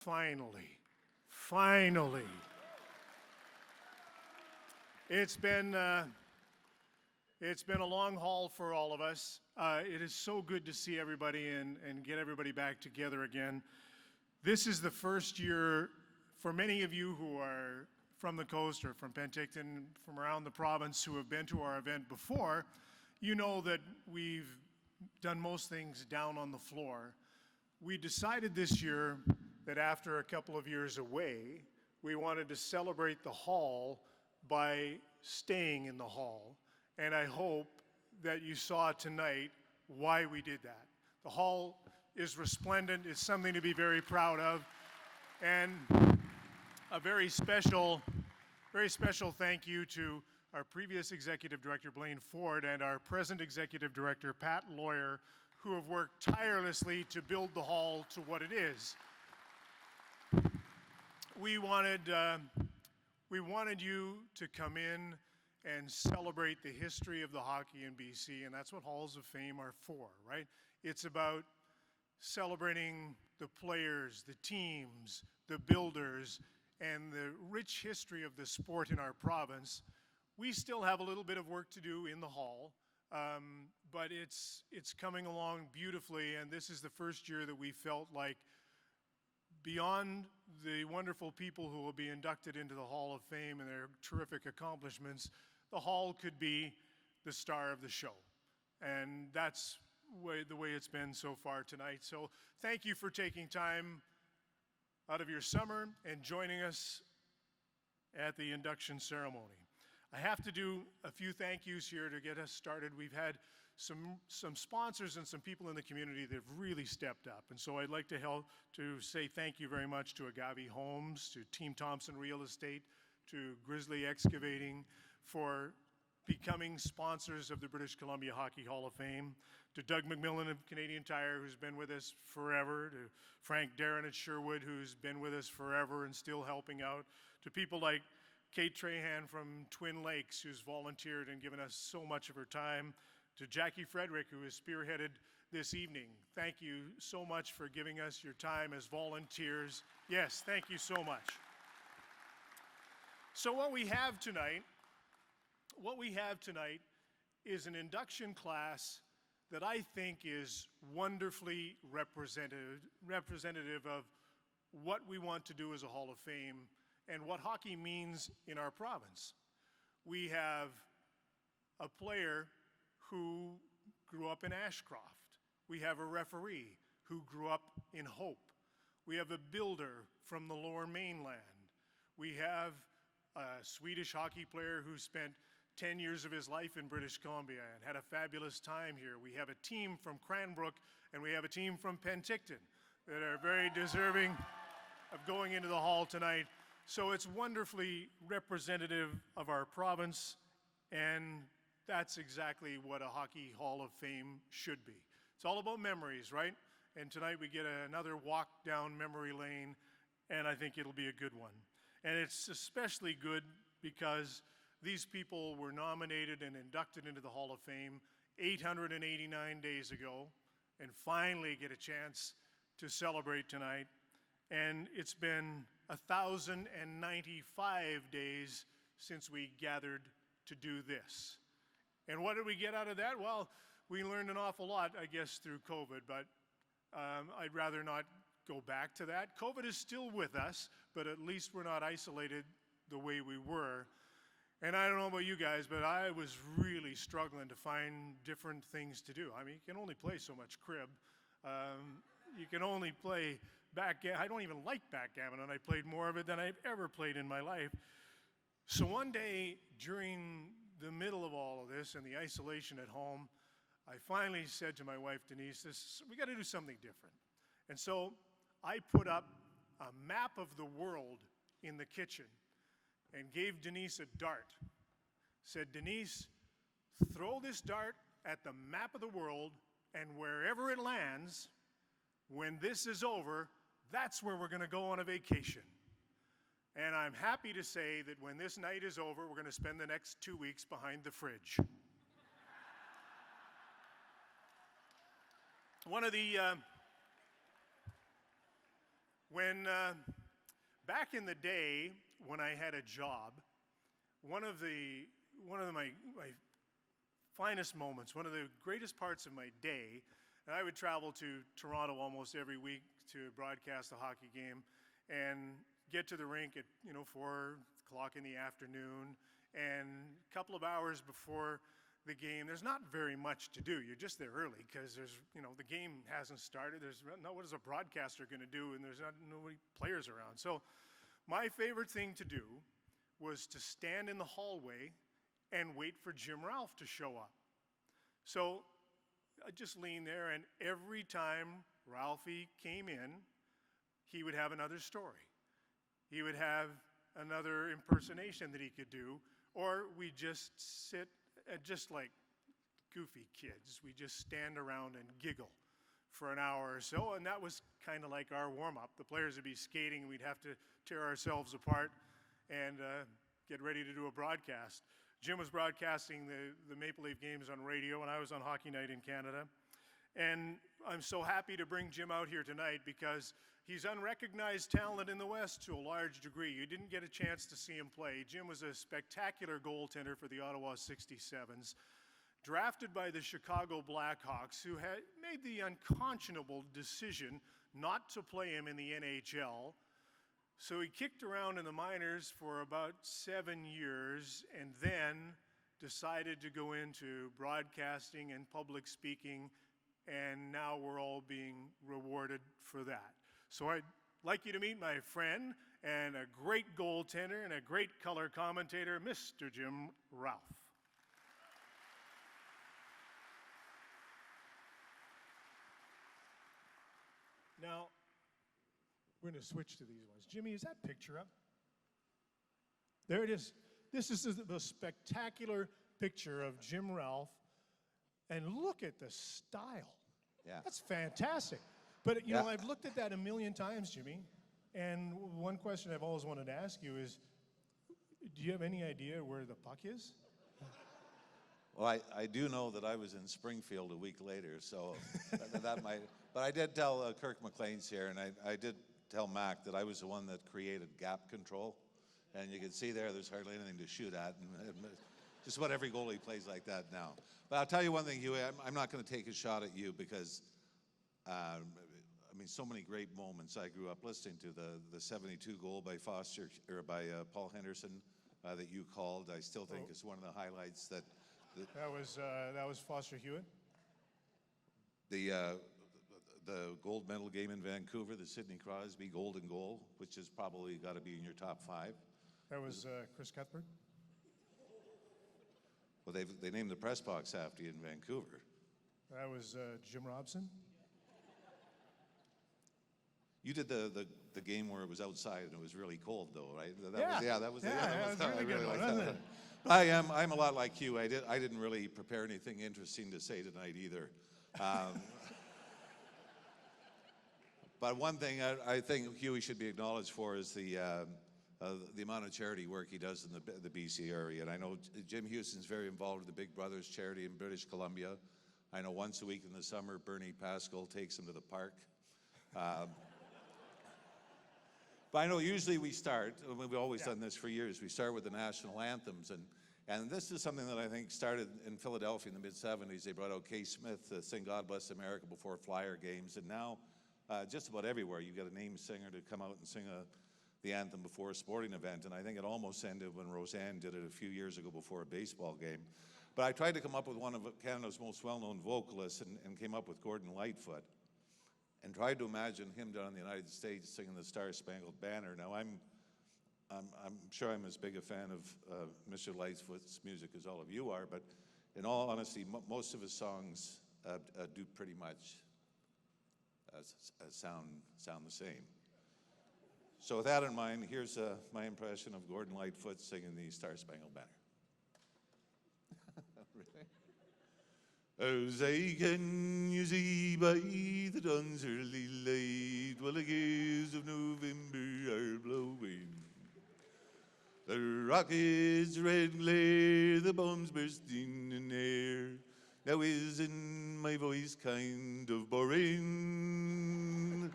Finally. It's been a long haul for all of us. It is so good to see everybody and get everybody back together again. This is the first year for many of you who are from the coast or from Penticton, from around the province who have been to our event before. You know that we've done most things down on the floor. We decided this year that after a couple of years away, we wanted to celebrate the hall by staying in the hall. And I hope that you saw tonight why we did that. The hall is resplendent. It's something to be very proud of. And a very special thank you to our previous executive director, Blaine Ford, and our present executive director, Pat Lawyer, who have worked tirelessly to build the hall to what it is. We wanted you to come in and celebrate the history of the hockey in BC, and that's what Halls of Fame are for, right? It's about celebrating the players, the teams, the builders, and the rich history of the sport in our province. We still have a little bit of work to do in the hall, but it's coming along beautifully, and this is the first year that we felt like beyond the wonderful people who will be inducted into the Hall of Fame and their terrific accomplishments, the hall could be the star of the show. And that's the way it's been so far tonight. So thank you for taking time out of your summer and joining us at the induction ceremony. I have to do a few thank yous here to get us started. We've had some sponsors and some people in the community that have really stepped up. And so I'd like to say thank you very much to Agave Homes, to Team Thompson Real Estate, to Grizzly Excavating for becoming sponsors of the British Columbia Hockey Hall of Fame, to Doug McMillan of Canadian Tire, who's been with us forever, to Frank Darren at Sherwood, who's been with us forever and still helping out, to people like Kate Trahan from Twin Lakes, who's volunteered and given us so much of her time, to Jackie Frederick, who has spearheaded this evening. Thank you so much for giving us your time as volunteers. Yes, thank you so much. So what we have tonight is an induction class that I think is wonderfully representative of what we want to do as a Hall of Fame and what hockey means in our province. We have a player who grew up in Ashcroft. We have a referee who grew up in Hope. We have a builder from the Lower Mainland. We have a Swedish hockey player who spent 10 years of his life in British Columbia and had a fabulous time here. We have a team from Cranbrook and we have a team from Penticton that are very deserving of going into the hall tonight. So it's wonderfully representative of our province, and that's exactly what a Hockey Hall of Fame should be. It's all about memories, right? And tonight we get another walk down memory lane, and I think it'll be a good one. And it's especially good because these people were nominated and inducted into the Hall of Fame 889 days ago, and finally get a chance to celebrate tonight. And it's been 1,095 days since we gathered to do this. And what did we get out of that? Well, we learned an awful lot, I guess, through COVID, but I'd rather not go back to that. COVID is still with us, but at least we're not isolated the way we were. And I don't know about you guys, but I was really struggling to find different things to do. I mean, you can only play so much crib. You can only play backgammon. I don't even like backgammon, and I played more of it than I've ever played in my life. So one day during the middle of all of this and the isolation at home, I finally said to my wife, Denise, we got to do something different. And so I put up a map of the world in the kitchen and gave Denise a dart. Said, Denise, throw this dart at the map of the world, and wherever it lands, when this is over, that's where we're going to go on a vacation. And I'm happy to say that when this night is over, we're going to spend the next 2 weeks behind the fridge. One of the When, back in the day when I had a job, one of my finest moments, one of the greatest parts of my day, and I would travel to Toronto almost every week to broadcast a hockey game and get to the rink at 4 o'clock in the afternoon, and a couple of hours before the game, there's not very much to do. You're just there early because the game hasn't started. What is a broadcaster going to do? And there's nobody players around. So my favorite thing to do was to stand in the hallway and wait for Jim Ralph to show up. So I just leaned there, and every time Ralphie came in, he would have another story. He would have another impersonation that he could do, or we just sit just like goofy kids. We just stand around and giggle for an hour or so, and that was kind of like our warm-up. The players would be skating, and we'd have to tear ourselves apart and get ready to do a broadcast. Jim was broadcasting the Maple Leaf games on radio, and I was on Hockey Night in Canada. And I'm so happy to bring Jim out here tonight because he's unrecognized talent in the West to a large degree. You didn't get a chance to see him play. Jim was a spectacular goaltender for the Ottawa 67s, drafted by the Chicago Blackhawks, who had made the unconscionable decision not to play him in the NHL. So he kicked around in the minors for about 7 years and then decided to go into broadcasting and public speaking, and now we're all being rewarded for that. So I'd like you to meet my friend and a great goaltender and a great color commentator, Mr. Jim Ralph. Now, we're going to switch to these ones. Jimmy, is that picture up? There it is. This is the spectacular picture of Jim Ralph. And look at the style. Yeah. That's fantastic. But, you know, I've looked at that a million times, Jimmy. And one question I've always wanted to ask you is, do you have any idea where the puck is? Well, I do know that I was in Springfield a week later, so that might. But I did tell Kirk McLean's here, and I did tell Mac that I was the one that created gap control. And you can see there's hardly anything to shoot at. And just about every goalie plays like that now. But I'll tell you one thing, Huey, I'm not going to take a shot at you because, I mean, so many great moments. I grew up listening to the 72 goal by Paul Henderson that you called. I still think is one of the highlights that was Foster Hewitt. The gold medal game in Vancouver, the Sidney Crosby golden goal, which has probably got to be in your top 5. That was Chris Cuthbert. Well, they named the press box after you in Vancouver. That was Jim Robson. You did the game where it was outside and it was really cold, though, right? That was really good one, wasn't it? I'm a lot like you. I didn't really prepare anything interesting to say tonight either. But one thing I think Huey should be acknowledged for is the amount of charity work he does in the BC area. And I know Jim Houston's very involved with the Big Brothers charity in British Columbia. I know once a week in the summer, Bernie Pascal takes him to the park. But I know usually we start, we've always done this for years, we start with the national anthems. And this is something that I think started in Philadelphia in the mid-'70s. They brought out Kay Smith to sing God Bless America before Flyer games. And now just about everywhere you get a named singer to come out and sing the anthem before a sporting event. And I think it almost ended when Roseanne did it a few years ago before a baseball game. But I tried to come up with one of Canada's most well-known vocalists and came up with Gordon Lightfoot and tried to imagine him down in the United States singing the Star-Spangled Banner. Now, I'm sure I'm as big a fan of Mr. Lightfoot's music as all of you are, but in all honesty, most of his songs do pretty much sound the same. So with that in mind, here's my impression of Gordon Lightfoot singing the Star-Spangled Banner. As I can you see by the dawn's early light, while the gales of November are blowing, the rockets' red glare, the bombs bursting in air. Now isn't my voice kind of boring?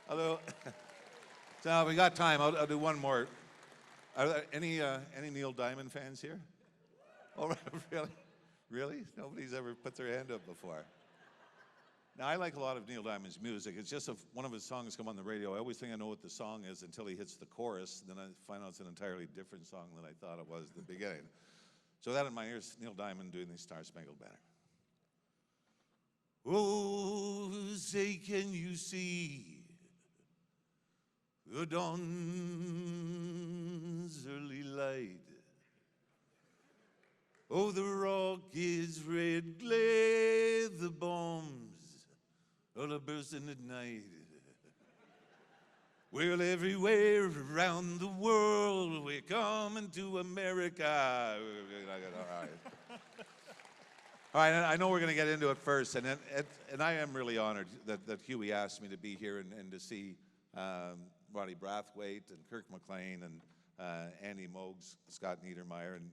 Although, so we got time. I'll do one more. Are there any Neil Diamond fans here? Oh, really? Really? Nobody's ever put their hand up before. Now, I like a lot of Neil Diamond's music. It's just if one of his songs come on the radio, I always think I know what the song is until he hits the chorus. Then I find out it's an entirely different song than I thought it was at the beginning. So that in my ears, Neil Diamond doing the Star Spangled Banner. Oh, say can you see the dawn's early light? Oh, the rocket's red glare, the bombs all are bursting at night. Well, everywhere around the world, we're coming to America. All right, I know we're going to get into it first, and I am really honored that Huey asked me to be here and to see Roddy Brathwaite and Kirk McLean and Andy Moog's, Scott Niedermayer. And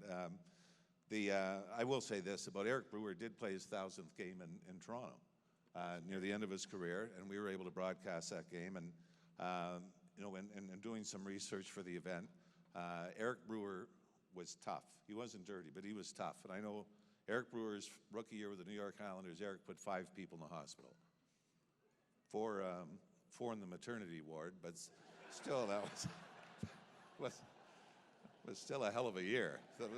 I will say this about Eric Brewer did play his 1000th game in Toronto near the end of his career, and we were able to broadcast that game. And you know, and doing some research for the event, Eric Brewer was tough. He wasn't dirty, but he was tough. And I know Eric Brewer's rookie year with the New York Islanders, Eric put 5 people in the hospital. 4 in the maternity ward, but still that was still a hell of a year. So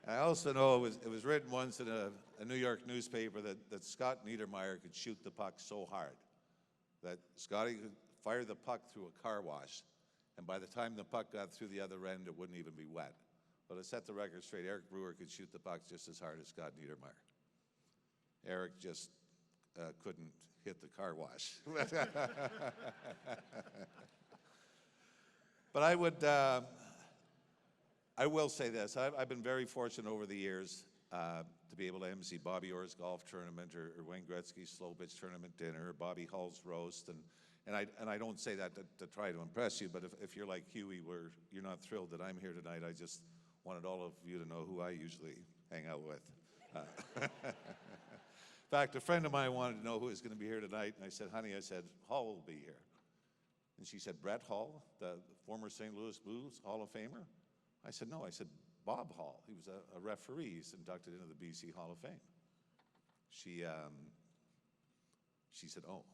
I also know it was written once in a New York newspaper that Scott Niedermayer could shoot the puck so hard that Scotty could fire the puck through a car wash, and by the time the puck got through the other end, it wouldn't even be wet. But to set the record straight, Eric Brewer could shoot the puck just as hard as Scott Niedermayer. Eric just couldn't hit the car wash. But I will say this. I've been very fortunate over the years to be able to MC Bobby Orr's golf tournament or Wayne Gretzky's slow pitch tournament dinner or Bobby Hull's roast. And I don't say that to try to impress you, but if you're like Huey, where you're not thrilled that I'm here tonight, I just wanted all of you to know who I usually hang out with. In fact, a friend of mine wanted to know who was going to be here tonight, and I said, honey, Hall will be here. And she said, Brett Hall, the former St. Louis Blues Hall of Famer? I said, no. I said, Bob Hall. He was a referee. He's inducted into the BC Hall of Fame. She said, oh.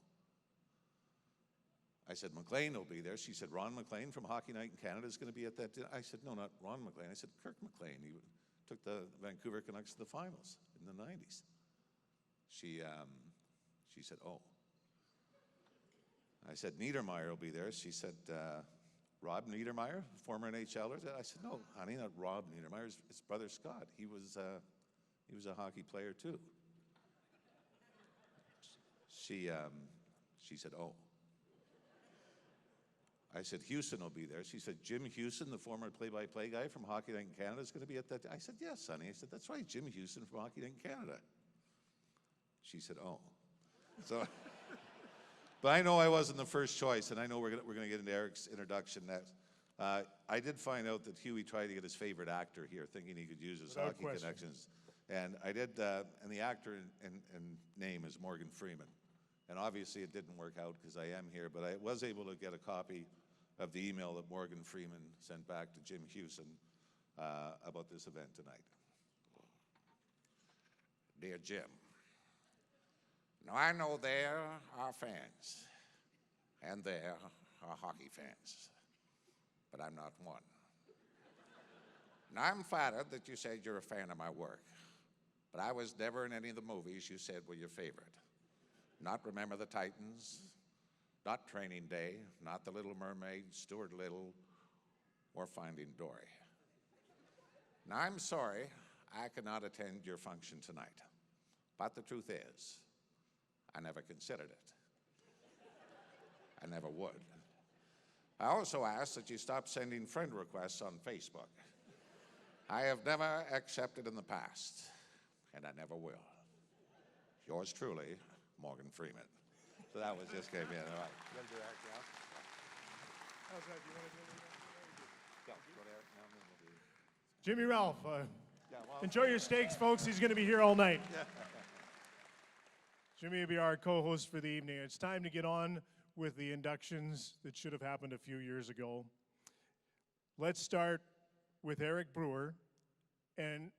I said, McLean will be there. She said, Ron McLean from Hockey Night in Canada is going to be at that dinner. I said, no, not Ron McLean. I said, Kirk McLean. He took the Vancouver Canucks to the finals in the 90s. She said, oh. I said, Niedermayer will be there. She said, Rob Niedermayer, former NHLer? I said, no, honey, not Rob Niedermayer. His brother Scott. He was a hockey player too. She said, oh. I said, Houston will be there. She said, Jim Houston, the former play-by-play guy from Hockey Night in Canada, is going to be at that. I said, yes, honey. I said, that's right, Jim Houston from Hockey Night in Canada. She said, oh. So, but I know I wasn't the first choice, and I know we're going to get into Eric's introduction next. I did find out that Huey tried to get his favorite actor here, thinking he could use his hockey connections. And I did, and the actor in name is Morgan Freeman. And obviously it didn't work out because I am here, but I was able to get a copy of the email that Morgan Freeman sent back to Jim Houston about this event tonight. Dear Jim, now I know there are fans, and there are hockey fans, but I'm not one. Now I'm flattered that you said you're a fan of my work, but I was never in any of the movies you said were your favorite. Not Remember the Titans, not Training Day, not The Little Mermaid, Stuart Little, or Finding Dory. Now, I'm sorry I cannot attend your function tonight, but the truth is, I never considered it. I never would. I also ask that you stop sending friend requests on Facebook. I have never accepted in the past, and I never will. Yours truly, Morgan Freeman. So that was just came in. All right. You want to do that, Cal? How's that? You want to do that? Go there. Now we'll do Jimmy Ralph, yeah, well, enjoy your steaks, folks. He's going to be here all night. Jimmy will be our co-host for the evening. It's time to get on with the inductions that should have happened a few years ago. Let's start with Eric Brewer. And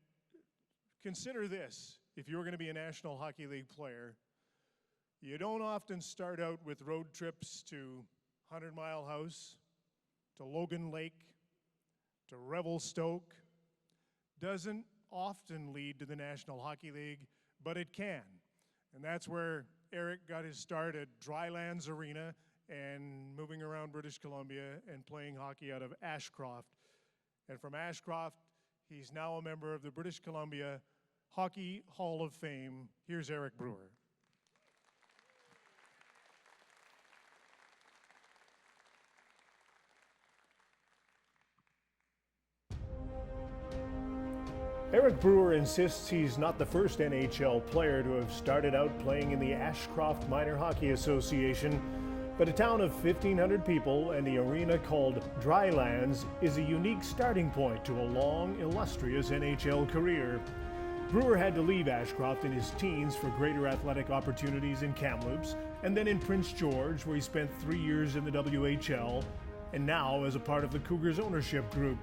consider this, if you're going to be a National Hockey League player, you don't often start out with road trips to 100 Mile House, to Logan Lake, to Revelstoke. Doesn't often lead to the National Hockey League, but it can. And that's where Eric got his start at Drylands Arena and moving around British Columbia and playing hockey out of Ashcroft. And from Ashcroft, he's now a member of the British Columbia Hockey Hall of Fame. Here's Eric Brewer. Eric Brewer insists he's not the first NHL player to have started out playing in the Ashcroft Minor Hockey Association, but a town of 1,500 people and the arena called Drylands is a unique starting point to a long, illustrious NHL career. Brewer had to leave Ashcroft in his teens for greater athletic opportunities in Kamloops, and then in Prince George, where he spent 3 years in the WHL, and now as a part of the Cougars ownership group.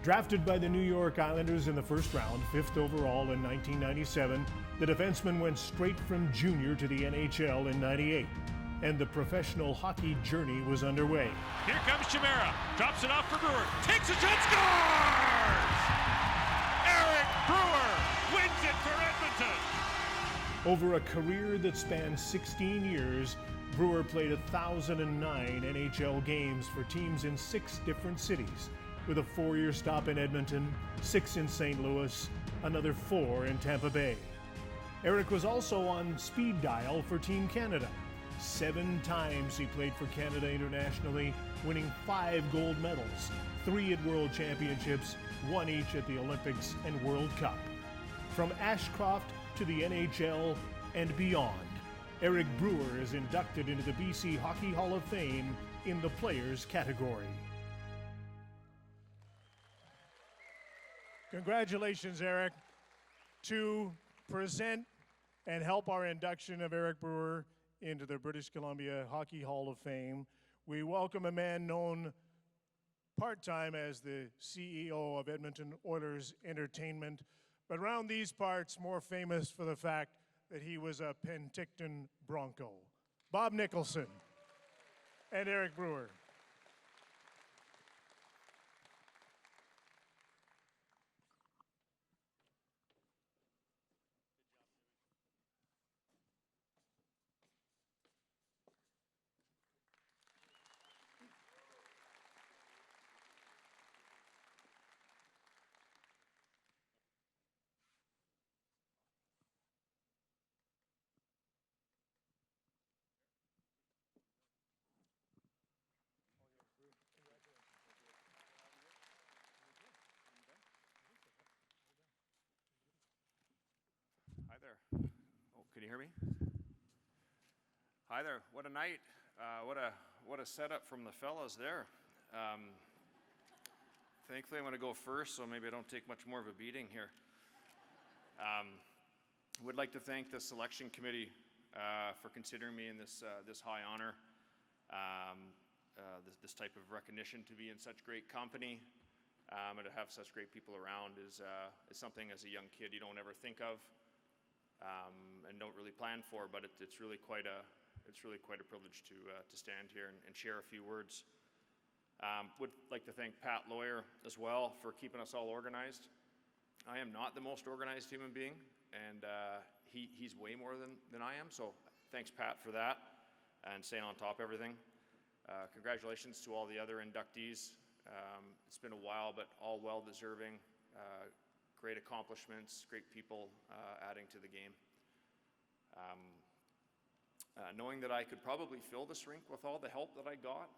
Drafted by the New York Islanders in the first round, 5th overall in 1997, the defenseman went straight from junior to the NHL in '98, and the professional hockey journey was underway. Here comes Chimera, drops it off for Brewer, takes a shot, scores! Eric Brewer wins it for Edmonton! Over a career that spanned 16 years, Brewer played 1,009 NHL games for teams in 6 different cities, with a 4-year stop in Edmonton, 6 in St. Louis, another 4 in Tampa Bay. Eric was also on speed dial for Team Canada. 7 times he played for Canada internationally, winning 5 gold medals, 3 at World Championships, 1 each at the Olympics and World Cup. From Ashcroft to the NHL and beyond, Eric Brewer is inducted into the BC Hockey Hall of Fame in the Players category. Congratulations, Eric. To present and help our induction of Eric Brewer into the British Columbia Hockey Hall of Fame, we welcome a man known part-time as the CEO of Edmonton Oilers Entertainment, but around these parts more famous for the fact that he was a Penticton Bronco. Bob Nicholson and Eric Brewer. Hi there. Oh, can you hear me? Hi there. What a night. What a setup from the fellas there. Thankfully, I'm going to go first, so maybe I don't take much more of a beating here. Would like to thank the selection committee for considering me in this high honor. This type of recognition, to be in such great company and to have such great people around is something as a young kid you don't ever think of. And don't really plan for, but it's really quite a privilege to stand here and share a few words. Would like to thank Pat Lawyer as well for keeping us all organized. I am not the most organized human being, and he's way more than I am. So thanks, Pat, for that and staying on top of everything. Congratulations to all the other inductees. It's been a while, but all well deserving. Great accomplishments, great people adding to the game. Knowing that I could probably fill this rink with all the help that I got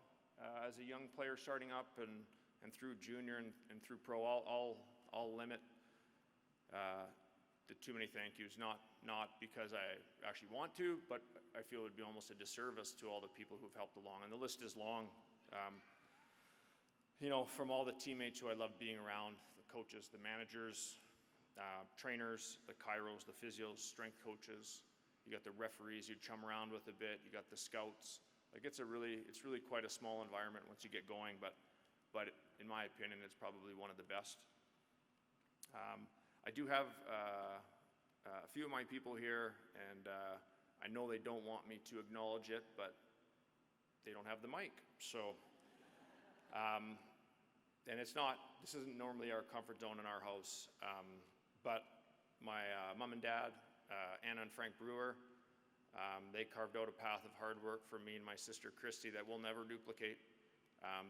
as a young player starting up and through junior and through pro, I'll limit the too many thank yous, not because I actually want to, but I feel it would be almost a disservice to all the people who've helped along. And the list is long. You know, from all the teammates who I love being around, the coaches, the managers, trainers, the chiros, the physios, strength coaches, You got the referees you chum around with a bit. You got the scouts. Like it's really quite a small environment once you get going. But in my opinion, it's probably one of the best. I do have a few of my people here, and I know they don't want me to acknowledge it, but they don't have the mic. So, and this isn't normally our comfort zone in our house, but my mom and dad, Anna and Frank Brewer, they carved out a path of hard work for me and my sister Christy that we'll never duplicate.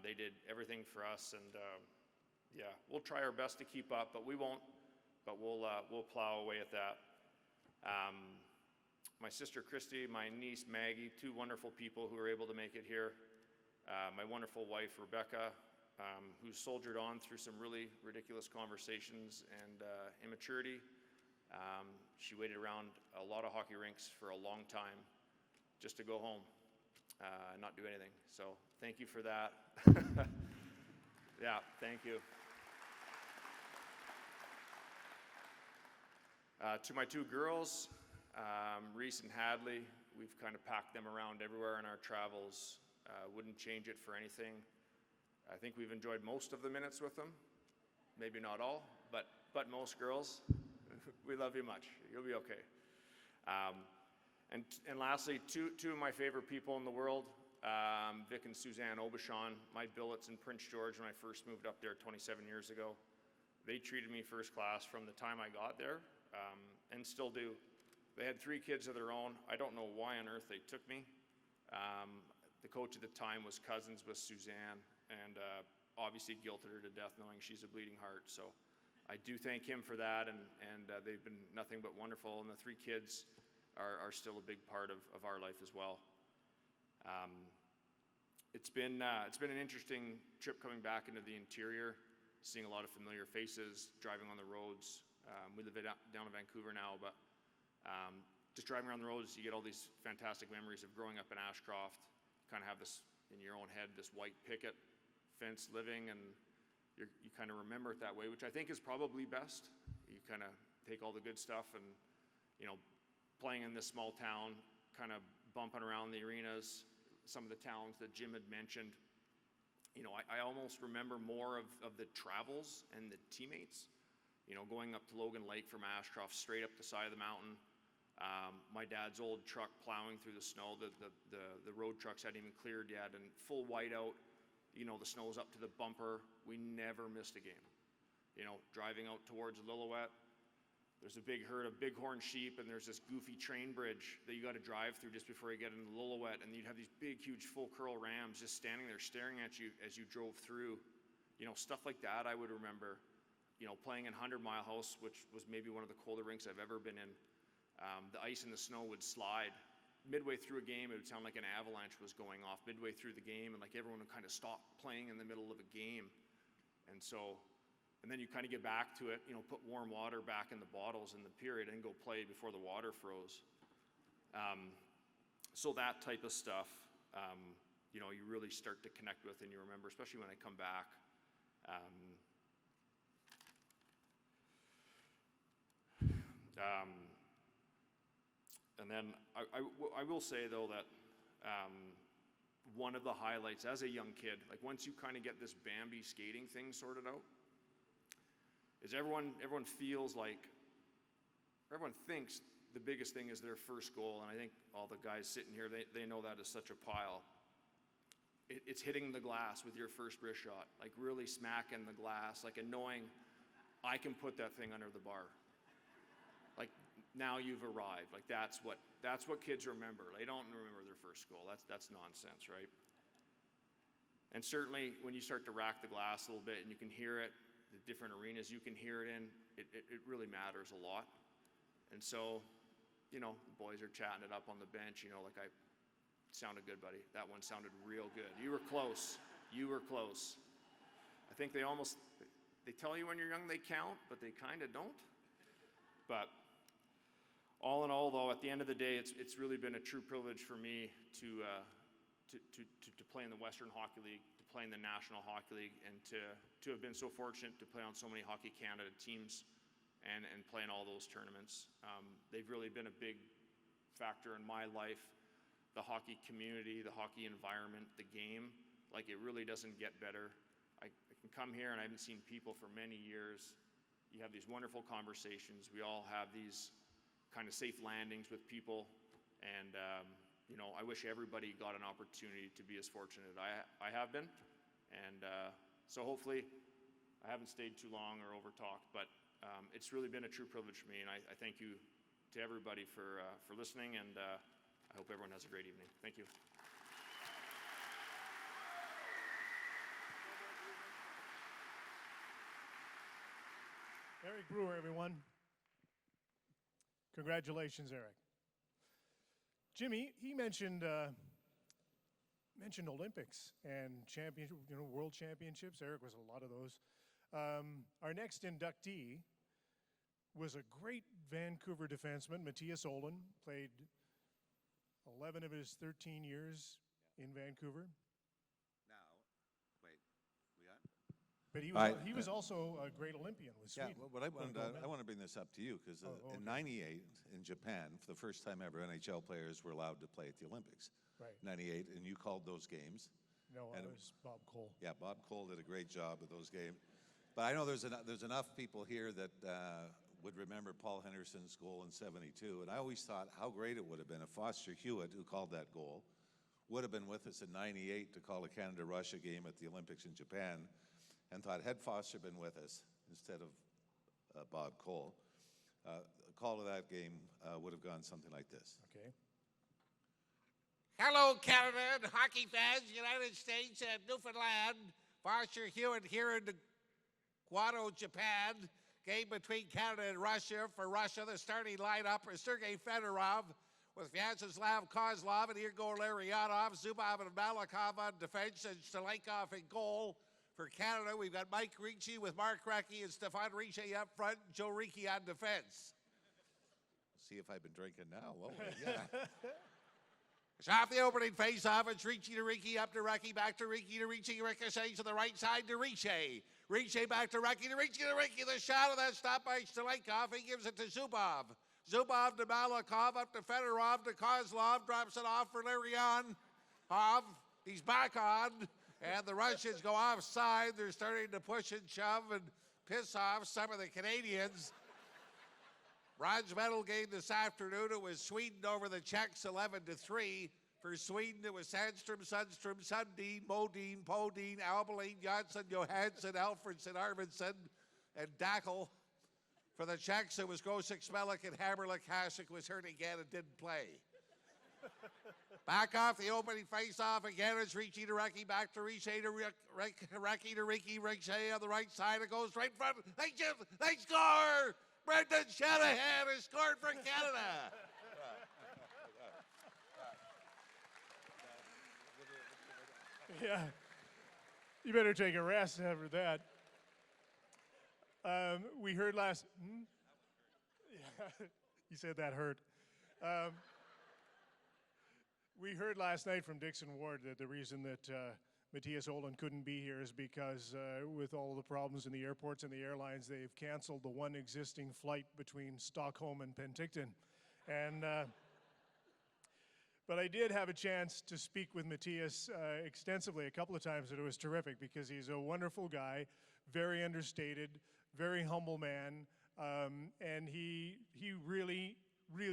They did everything for us, and yeah, we'll try our best to keep up, but we won't. But we'll plow away at that. My sister Christy, my niece Maggie, two wonderful people who were able to make it here. My wonderful wife Rebecca, who soldiered on through some really ridiculous conversations and immaturity. She waited around a lot of hockey rinks for a long time just to go home and not do anything. So thank you for that. Yeah, thank you. To my two girls, Reese and Hadley, we've kind of packed them around everywhere in our travels. Wouldn't change it for anything. I think we've enjoyed most of the minutes with them. Maybe not all, but most girls. We love you much. You'll be okay. And lastly, two of my favorite people in the world, Vic and Suzanne Aubuchon, my billets in Prince George when I first moved up there 27 years ago. They treated me first class from the time I got there, and still do. They had 3 kids of their own. I don't know why on earth they took me. The coach at the time was cousins with Suzanne, and obviously guilted her to death knowing she's a bleeding heart. So I do thank him for that, and they've been nothing but wonderful, and the 3 kids are still a big part of our life as well. It's been an interesting trip coming back into the interior, seeing a lot of familiar faces, driving on the roads. We live down in Vancouver now, but just driving around the roads, you get all these fantastic memories of growing up in Ashcroft. You kind of have this in your own head, this white picket fence living, and you kind of remember it that way, which I think is probably best. You kind of take all the good stuff and, playing in this small town, kind of bumping around the arenas, some of the towns that Jim had mentioned. I almost remember more of the travels and the teammates. Going up to Logan Lake from Ashcroft, straight up the side of the mountain. My dad's old truck plowing through the snow. The road trucks hadn't even cleared yet, and full whiteout. The snow's up to the bumper. We never missed a game. Driving out towards Lillooet, there's a big herd of bighorn sheep, and there's this goofy train bridge that you got to drive through just before you get into Lillooet, and you'd have these big, huge, full curl rams just standing there staring at you as you drove through. Stuff like that I would remember. Playing in 100 Mile House, which was maybe one of the colder rinks I've ever been in. The ice and the snow would slide. Midway through a game, it would sound like an avalanche was going off midway through the game, and like everyone would kind of stop playing in the middle of a game. And then you kind of get back to it, put warm water back in the bottles in the period and go play before the water froze. So that type of stuff, you really start to connect with and you remember, especially when I come back. And then I will say, though, that one of the highlights as a young kid, like once you kind of get this Bambi skating thing sorted out, is everyone thinks the biggest thing is their first goal, and I think all the guys sitting here, they know that is such a pile. It's hitting the glass with your first wrist shot, like really smacking the glass, like and knowing I can put that thing under the bar. Like now you've arrived. Like that's what kids remember. They don't remember their first goal. That's nonsense, right? And certainly when you start to rack the glass a little bit and you can hear it, the different arenas you can hear it in, it really matters a lot. And so, the boys are chatting it up on the bench, like I sounded good, buddy. That one sounded real good. You were close. You were close. I think they tell you when you're young they count, but they kind of don't. But all in all, though, at the end of the day, it's really been a true privilege for me to play in the Western Hockey League, to play in the National Hockey League, and to have been so fortunate to play on so many Hockey Canada teams and play in all those tournaments. They've really been a big factor in my life. The hockey community, the hockey environment, the game, like it really doesn't get better. I can come here and I haven't seen people for many years. You have these wonderful conversations. We all have these kind of safe landings with people. And, you know, I wish everybody got an opportunity to be as fortunate I have been. And so hopefully I haven't stayed too long or over-talked, but it's really been a true privilege for me. And I thank you to everybody for listening, and I hope everyone has a great evening. Thank you. Eric Brewer, everyone. Congratulations, Eric. Jimmy, he mentioned Olympics and world championships. Eric was a lot of those. Our next inductee was a great Vancouver defenseman, Mattias Ohlund, played 11 of his 13 years in Vancouver. Now, wait, we on? But he was also a great Olympian with Sweden. Yeah, what I want to bring this up to you because okay. in '98 in Japan, for the first time ever, NHL players were allowed to play at the Olympics. Right. '98, and you called those games. No, and I was Bob Cole. Yeah, Bob Cole did a great job with those games. But I know there's enough people here that would remember Paul Henderson's goal in '72, and I always thought how great it would have been if Foster Hewitt, who called that goal, would have been with us in '98 to call a Canada-Russia game at the Olympics in Japan, and thought had Foster been with us instead of Bob Cole, the call to that game would have gone something like this. Okay. Hello, Canada and hockey fans, United States and Newfoundland. Foster Hewitt here in Guado, Japan. Game between Canada and Russia. For Russia, the starting lineup is Sergei Fedorov with Vyacheslav Kozlov and Igor Larionov, Zubov and Malakov on defense, and Stalenkov in goal. For Canada, we've got Mike Ricci with Mark Recchi and Stefan Ricci up front, and Joe Ricci on defense. See if I've been drinking now. Well, yeah. It's off the opening face-off. It's Ricci to Ricci, up to Recchi, back to Ricci to Ricci, ricochets to the right side to Ricci. Ricci back to Recchi to Ricci to Ricci. The shot of that stop by Stalenkov. He gives it to Zubov. Zubov to Malakov, up to Fedorov, to Kozlov, drops it off for Larionov. He's back on, and the Russians go offside. They're starting to push and shove and piss off some of the Canadians. Bronze medal game this afternoon, it was Sweden over the Czechs 11-3. For Sweden, it was Sandstrom, Sundin, Modin, Podin, Albeline, Janssen, Johansson, Alfredson, Arvidsson, and Dackel. For the Czechs, it was Gosek, Smelik, and Hammerlich. Hasek was hurt again and didn't play. Back off the opening face-off again. It's Ricci to Recchi, back to Ricci to Recchi to Ricci. Ricci on the right side. It goes right in front. They score! Brendan Shanahan has scored for Canada. Yeah, you better take a rest after that. We heard last. Yeah, you said that hurt. We heard last night from Dixon Ward that the reason that Mattias Ohlund couldn't be here is because with all the problems in the airports and the airlines, they've canceled the one existing flight between Stockholm and Penticton. And but I did have a chance to speak with Mattias extensively a couple of times, and it was terrific because he's a wonderful guy, very understated, very humble man, and he really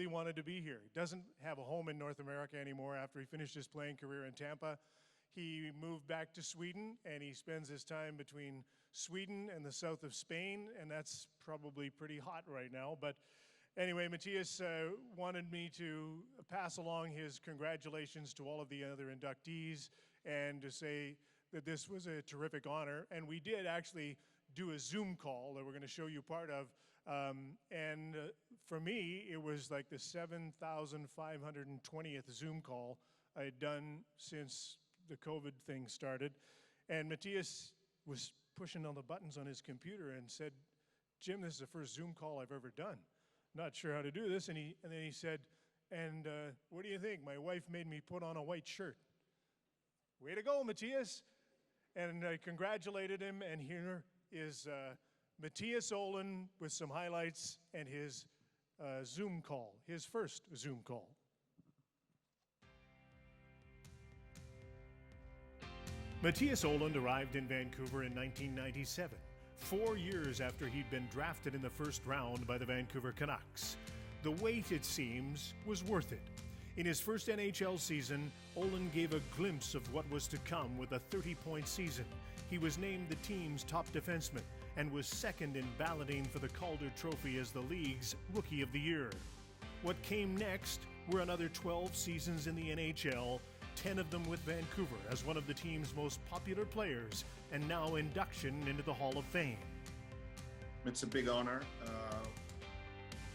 wanted to be here. He doesn't have a home in North America anymore after he finished his playing career in Tampa. He moved back to Sweden, and he spends his time between Sweden and the south of Spain, and that's probably pretty hot right now. But anyway, Mattias wanted me to pass along his congratulations to all of the other inductees and to say that this was a terrific honor. And we did actually do a Zoom call that we're going to show you part of. And for me, it was like the 7,520th Zoom call I had done since the COVID thing started. And Mattias was pushing on the buttons on his computer and said, "Jim, this is the first Zoom call I've ever done. Not sure how to do this." And then he said, "And what do you think? My wife made me put on a white shirt." Way to go, Mattias. And I congratulated him, and here is Mattias Ohlund with some highlights and his Zoom call, his first Zoom call. Mattias Ohlund arrived in Vancouver in 1997, 4 years after he'd been drafted in the first round by the Vancouver Canucks. The wait, it seems, was worth it. In his first NHL season, Ohlund gave a glimpse of what was to come with a 30-point season. He was named the team's top defenseman and was second in balloting for the Calder Trophy as the league's Rookie of the Year. What came next were another 12 seasons in the NHL, 10 of them with Vancouver as one of the team's most popular players, and now induction into the Hall of Fame. It's a big honor.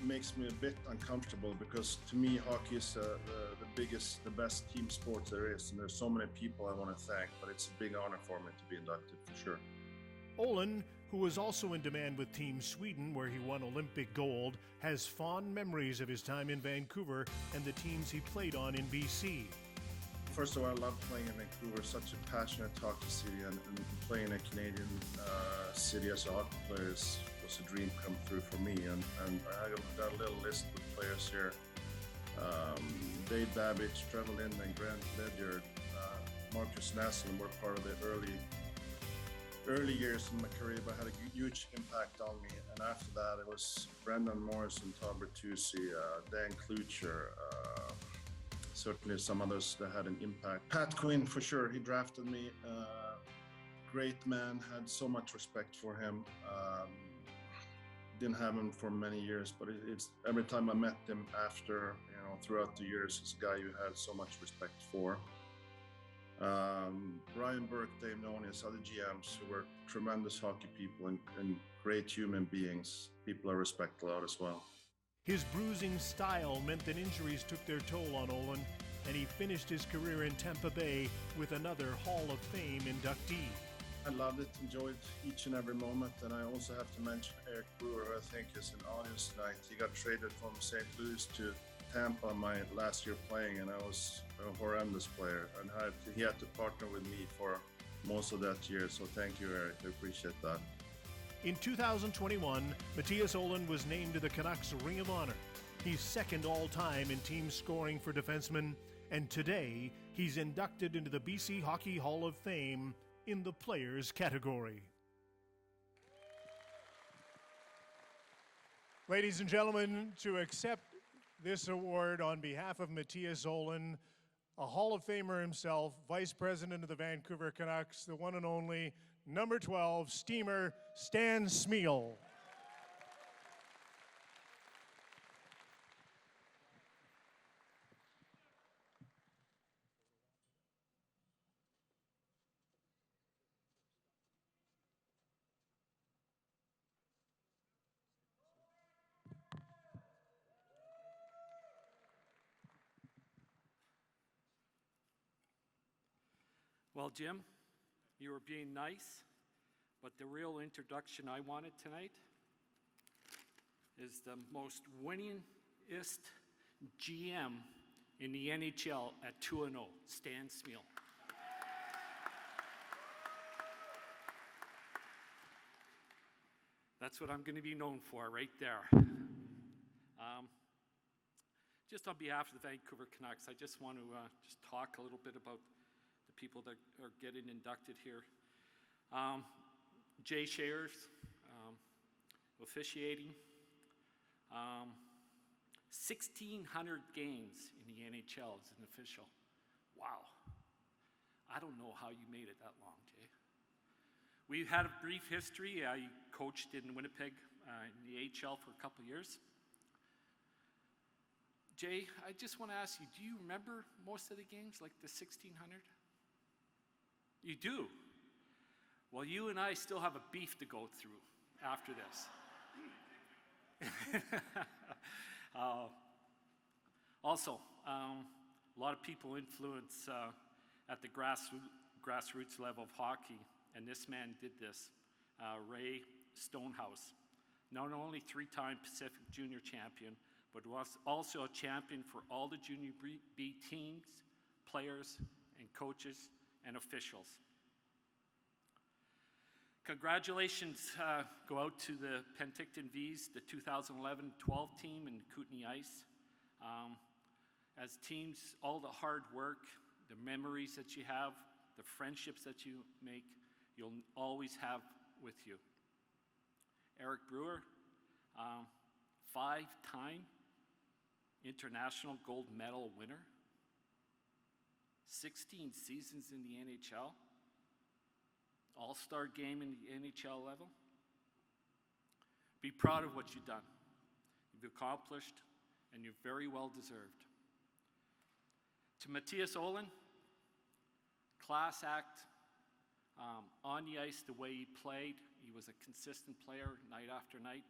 Makes me a bit uncomfortable because to me hockey is the biggest, the best team sport there is, and there's so many people I want to thank, but it's a big honor for me to be inducted for sure. Ohlund, who was also in demand with Team Sweden where he won Olympic gold, has fond memories of his time in Vancouver and the teams he played on in BC. First of all, I love playing in Vancouver, such a passionate hockey city, and playing in a Canadian city as a hockey player was a dream come true for me. And I got a little list with players here. Dave Babbage, Trevor Linden, Grant Ledyard, Marcus Naslund were part of the early years in my career, but had a huge impact on me. And after that, it was Brendan Morrison, Tom Bertuzzi, Dan Klucher, certainly some others that had an impact. Pat Quinn, for sure, he drafted me. Great man, had so much respect for him. Didn't have him for many years, but it's every time I met him after, throughout the years, he's a guy you had so much respect for. Brian Burke, Dave Nonius, other GMs who were tremendous hockey people and great human beings, people I respect a lot as well. His bruising style meant that injuries took their toll on Ohlund, and he finished his career in Tampa Bay with another Hall of Fame inductee. I loved it, enjoyed each and every moment, and I also have to mention Eric Brewer, who I think is an audience tonight. He got traded from St. Louis to Tampa my last year playing, and I was a horrendous player, and he had to partner with me for most of that year, so thank you, Eric. I appreciate that. In 2021, Mattias Ohlund was named to the Canucks Ring of Honor. He's second all-time in team scoring for defensemen, and today he's inducted into the BC Hockey Hall of Fame in the players category. Ladies and gentlemen, to accept this award on behalf of Mattias Ohlund, a Hall of Famer himself, Vice President of the Vancouver Canucks, the one and only number 12, Steamer Stan Smyl. Well, Jim, you were being nice, but the real introduction I wanted tonight is the most winningest GM in the NHL at 2-0, Stan Smyl. That's what I'm going to be known for right there. Just on behalf of the Vancouver Canucks, I just want to just talk a little bit about the people that are getting inducted here. Jay Sharrers, officiating. 1,600 games in the NHL as an official. Wow. I don't know how you made it that long, Jay. We had a brief history. I coached in Winnipeg in the AHL for a couple of years. Jay, I just want to ask you, do you remember most of the games, like the 1,600? You do? Well, you and I still have a beef to go through after this. Also, a lot of people influence at the grassroots level of hockey, and this man did this. Ray Stonehouse, not only three-time Pacific Junior champion, but was also a champion for all the Junior B teams, players, and coaches, and officials. Congratulations go out to the Penticton Vees, the 2011-12 team, and Kootenay Ice. As teams, all the hard work, the memories that you have, the friendships that you make, you'll always have with you. Eric Brewer, 5-time international gold medal winner, 16 seasons in the NHL, all-star game in the NHL level. Be proud of what you've done. You've accomplished, and you're very well deserved. To Mattias Ohlund, class act on the ice, the way he played. He was a consistent player night after night,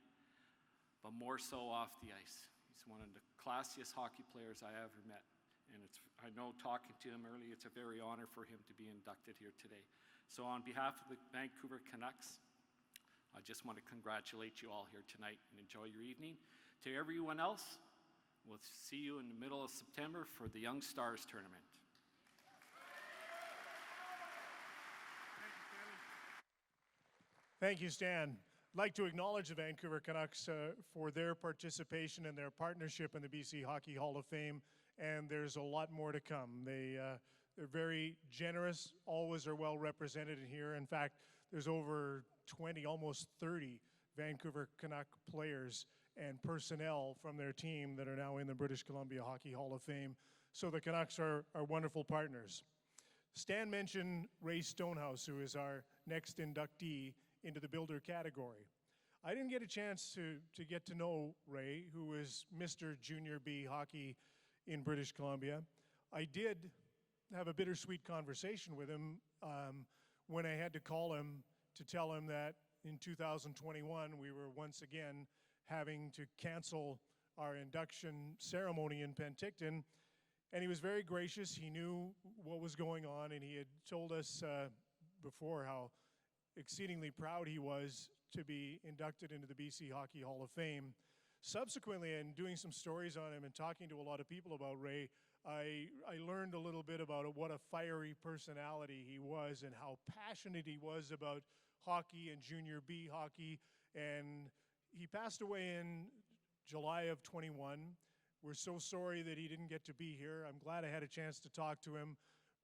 but more so off the ice. He's one of the classiest hockey players I ever met. And I know talking to him earlier, it's a very honor for him to be inducted here today. So on behalf of the Vancouver Canucks, I just want to congratulate you all here tonight and enjoy your evening. To everyone else, we'll see you in the middle of September for the Young Stars Tournament. Thank you, Stan. I'd like to acknowledge the Vancouver Canucks for their participation and their partnership in the BC Hockey Hall of Fame, and there's a lot more to come. They're very generous, always are well represented here. In fact, there's over 20, almost 30 Vancouver Canuck players and personnel from their team that are now in the British Columbia Hockey Hall of Fame. So the Canucks are wonderful partners. Stan mentioned Ray Stonehouse, who is our next inductee into the builder category. I didn't get a chance to get to know Ray, who is Mr. Junior B hockey in British Columbia. I did have a bittersweet conversation with him when I had to call him to tell him that in 2021 we were once again having to cancel our induction ceremony in Penticton, and he was very gracious. He knew what was going on, and he had told us before how exceedingly proud he was to be inducted into the BC Hockey Hall of Fame. Subsequently, in doing some stories on him and talking to a lot of people about Ray, I learned a little bit about what a fiery personality he was and how passionate he was about hockey and Junior B hockey. And he passed away in July of 21. We're so sorry that he didn't get to be here. I'm glad I had a chance to talk to him.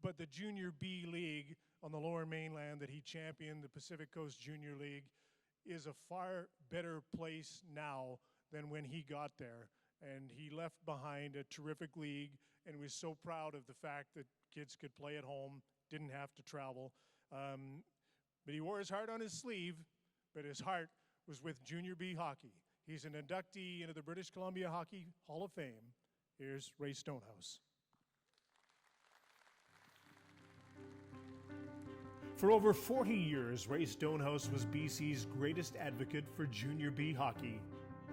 But the Junior B League on the Lower Mainland that he championed, the Pacific Coast Junior League, is a far better place now than when he got there. And he left behind a terrific league and was so proud of the fact that kids could play at home, didn't have to travel. But he wore his heart on his sleeve, but his heart was with Junior B hockey. He's an inductee into the British Columbia Hockey Hall of Fame. Here's Ray Stonehouse. For over 40 years, Ray Stonehouse was BC's greatest advocate for Junior B hockey.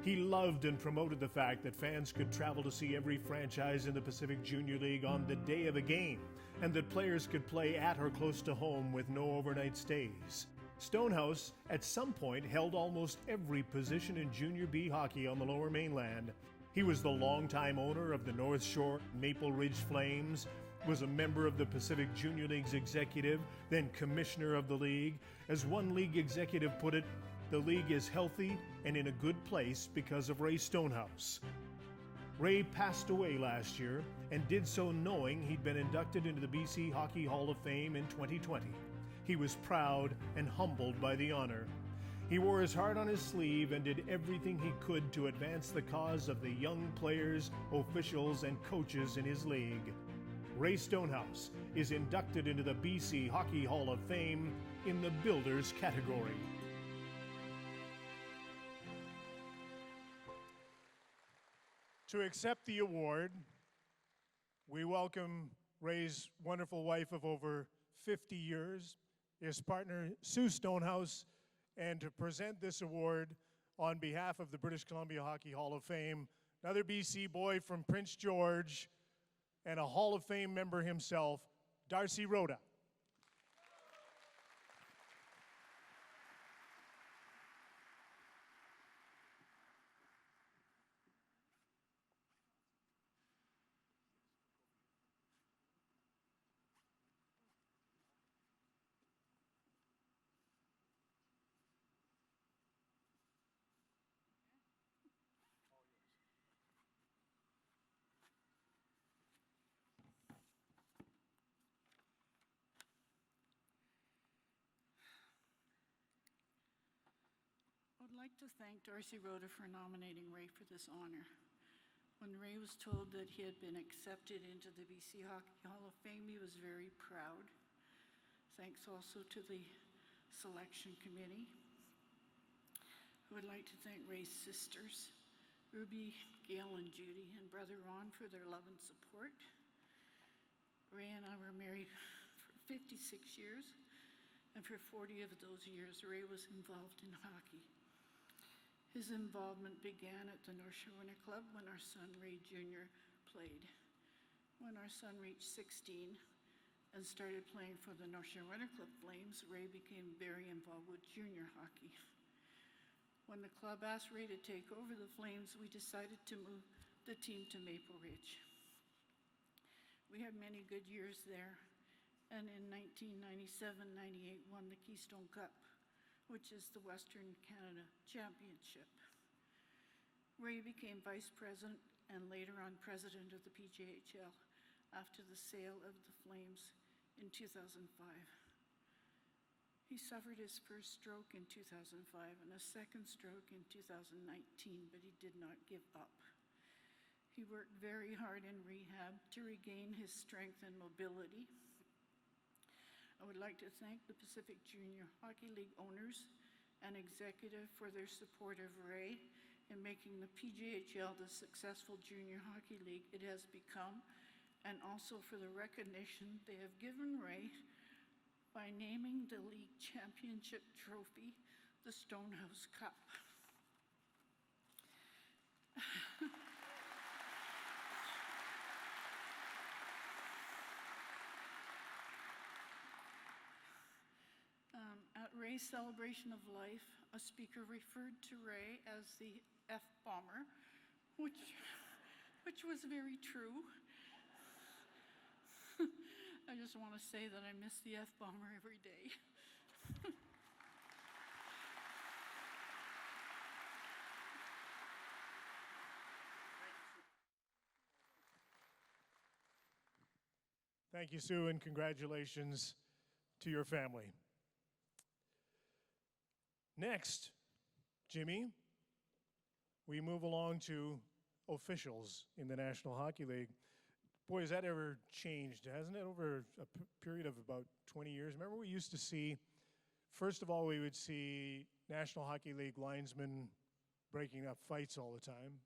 He loved and promoted the fact that fans could travel to see every franchise in the Pacific Junior League on the day of a game, and that players could play at or close to home with no overnight stays. Stonehouse, at some point, held almost every position in Junior B hockey on the Lower Mainland. He was the longtime owner of the North Shore Maple Ridge Flames, was a member of the Pacific Junior League's executive, then commissioner of the league. As one league executive put it, the league is healthy and in a good place because of Ray Stonehouse. Ray passed away last year and did so knowing he'd been inducted into the BC Hockey Hall of Fame in 2020. He was proud and humbled by the honor. He wore his heart on his sleeve and did everything he could to advance the cause of the young players, officials, and coaches in his league. Ray Stonehouse is inducted into the BC Hockey Hall of Fame in the Builders category. To accept the award, we welcome Ray's wonderful wife of over 50 years, his partner Sue Stonehouse, and to present this award on behalf of the British Columbia Hockey Hall of Fame, another BC boy from Prince George, and a Hall of Fame member himself, Darcy Rhoda. like to thank Darcy Rhoda for nominating Ray for this honor. When Ray was told that he had been accepted into the BC Hockey Hall of Fame, he was very proud. Thanks also to the selection committee. I would like to thank Ray's sisters, Ruby, Gail, and Judy, and brother Ron for their love and support. Ray and I were married for 56 years, and for 40 of those years, Ray was involved in hockey. His involvement began at the North Shore Club when our son Ray Jr. played. When our son reached 16 and started playing for the North Shore Club Flames, Ray became very involved with junior hockey. When the club asked Ray to take over the Flames, we decided to move the team to Maple Ridge. We had many good years there, and in 1997-98 won the Keystone Cup, which is the Western Canada Championship. Ray became vice president and later on president of the PJHL after the sale of the Flames in 2005. He suffered his first stroke in 2005 and a second stroke in 2019, but he did not give up. He worked very hard in rehab to regain his strength and mobility. I would like to thank the Pacific Junior Hockey League owners and executive for their support of Ray in making the PJHL the successful junior hockey league it has become, and also for the recognition they have given Ray by naming the league championship trophy the Stonehouse Cup. At Ray's celebration of life, a speaker referred to Ray as the F-bomber, which was very true. I just want to say that I miss the F-bomber every day. Thank you, Sue, and congratulations to your family. Next, Jimmy, we move along to officials in the National Hockey League. Boy, has that ever changed, hasn't it, over a period of about 20 years? Remember, we used to see, first of all, we would see National Hockey League linesmen breaking up fights all the time.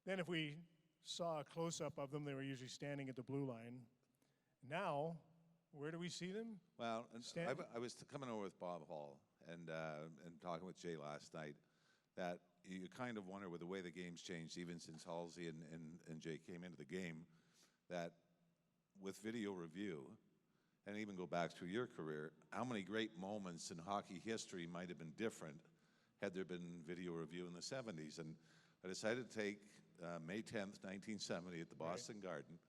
Then if we saw a close-up of them, they were usually standing at the blue line. Now, where do we see them? Well, I was coming over with Bob Hall and talking with Jay last night, that you kind of wonder with the way the game's changed, even since Halsey and Jay came into the game, that with video review, and even go back through your career, how many great moments in hockey history might have been different had there been video review in the 70s. And I decided to take May 10th, 1970 at the Boston Garden,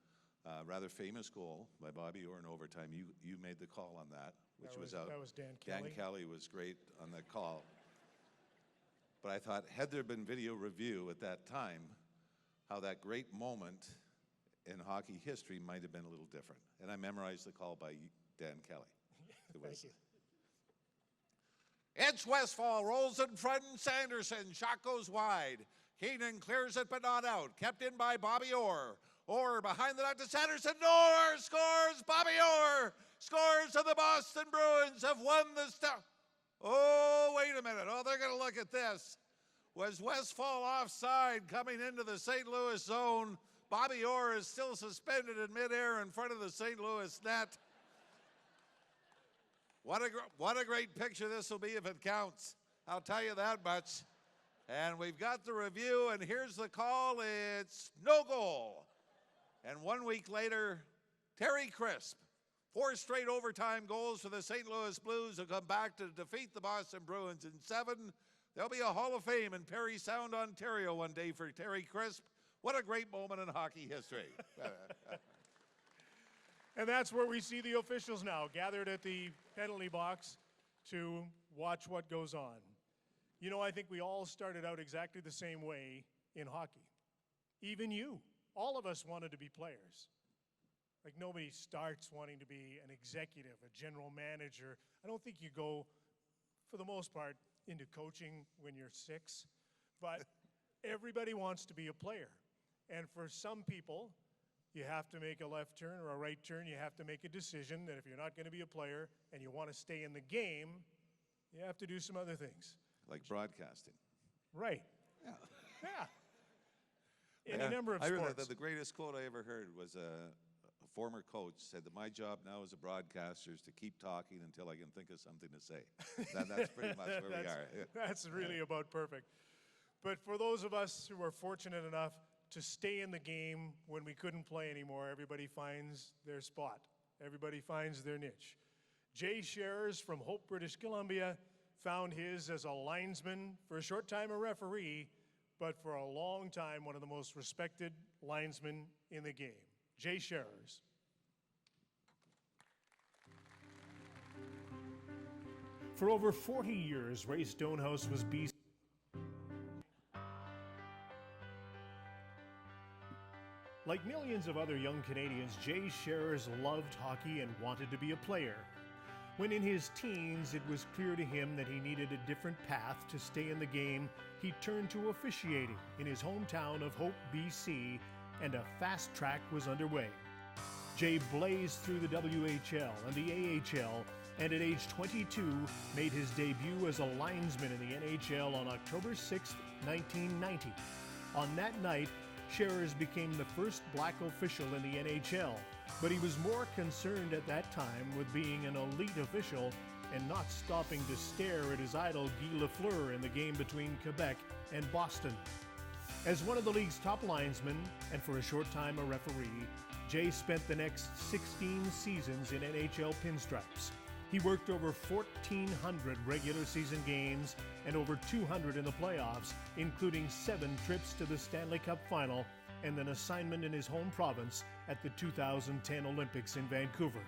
rather famous goal by Bobby Orr in overtime. You made the call on that, which was out. That was Dan Kelly. Dan Kelly was great on that call. But I thought, had there been video review at that time, how that great moment in hockey history might have been a little different. And I memorized the call by Dan Kelly. Thank you. It's Westfall, rolls in front, and Sanderson. Shot goes wide. Keenan clears it, but not out. Kept in by Bobby Orr. Orr behind the net to Sanderson. Orr scores. Bobby Orr scores, and the Boston Bruins have won the Oh, wait a minute. Oh, they're going to look at this. Was Westfall offside coming into the St. Louis zone? Bobby Orr is still suspended in midair in front of the St. Louis net. What a great picture this will be if it counts. I'll tell you that much. And we've got the review, and here's the call. It's no goal. And 1 week later, Terry Crisp. 4 straight overtime goals for the St. Louis Blues who come back to defeat the Boston Bruins in 7. There'll be a Hall of Fame in Parry Sound, Ontario one day for Terry Crisp. What a great moment in hockey history. And that's where we see the officials now, gathered at the penalty box to watch what goes on. You know, I think we all started out exactly the same way in hockey. Even you. All of us wanted to be players. Like, nobody starts wanting to be an executive, a general manager. I don't think you go for the most part, into coaching when you're 6, but everybody wants to be a player. And for some people, you have to make a left turn or a right turn. You have to make a decision that if you're not going to be a player and you want to stay in the game, you have to do some other things. Like broadcasting. Right. Yeah. Yeah. In a number of I remember sports. the greatest quote I ever heard was a former coach said that my job now as a broadcaster is to keep talking until I can think of something to say. That's pretty much where we are. Yeah. That's really about perfect. But for those of us who are fortunate enough to stay in the game when we couldn't play anymore, everybody finds their spot. Everybody finds their niche. Jay Sharrers from Hope, British Columbia, found his as a linesman, for a short time a referee, but for a long time one of the most respected linesmen in the game. Jay Sharrers. For over 40 years, Ray Stonehouse was BC. Like millions of other young Canadians, Jay Sharrers loved hockey and wanted to be a player. When in his teens, it was clear to him that he needed a different path to stay in the game, he turned to officiating in his hometown of Hope, BC, and a fast track was underway. Jay blazed through the WHL and the AHL, and at age 22 made his debut as a linesman in the NHL on October 6, 1990. On that night, Sharrers became the first black official in the NHL, but he was more concerned at that time with being an elite official and not stopping to stare at his idol Guy Lafleur in the game between Quebec and Boston. As one of the league's top linesmen, and for a short time a referee, Jay spent the next 16 seasons in NHL pinstripes. He worked over 1,400 regular season games and over 200 in the playoffs, including 7 trips to the Stanley Cup Final and an assignment in his home province at the 2010 Olympics in Vancouver.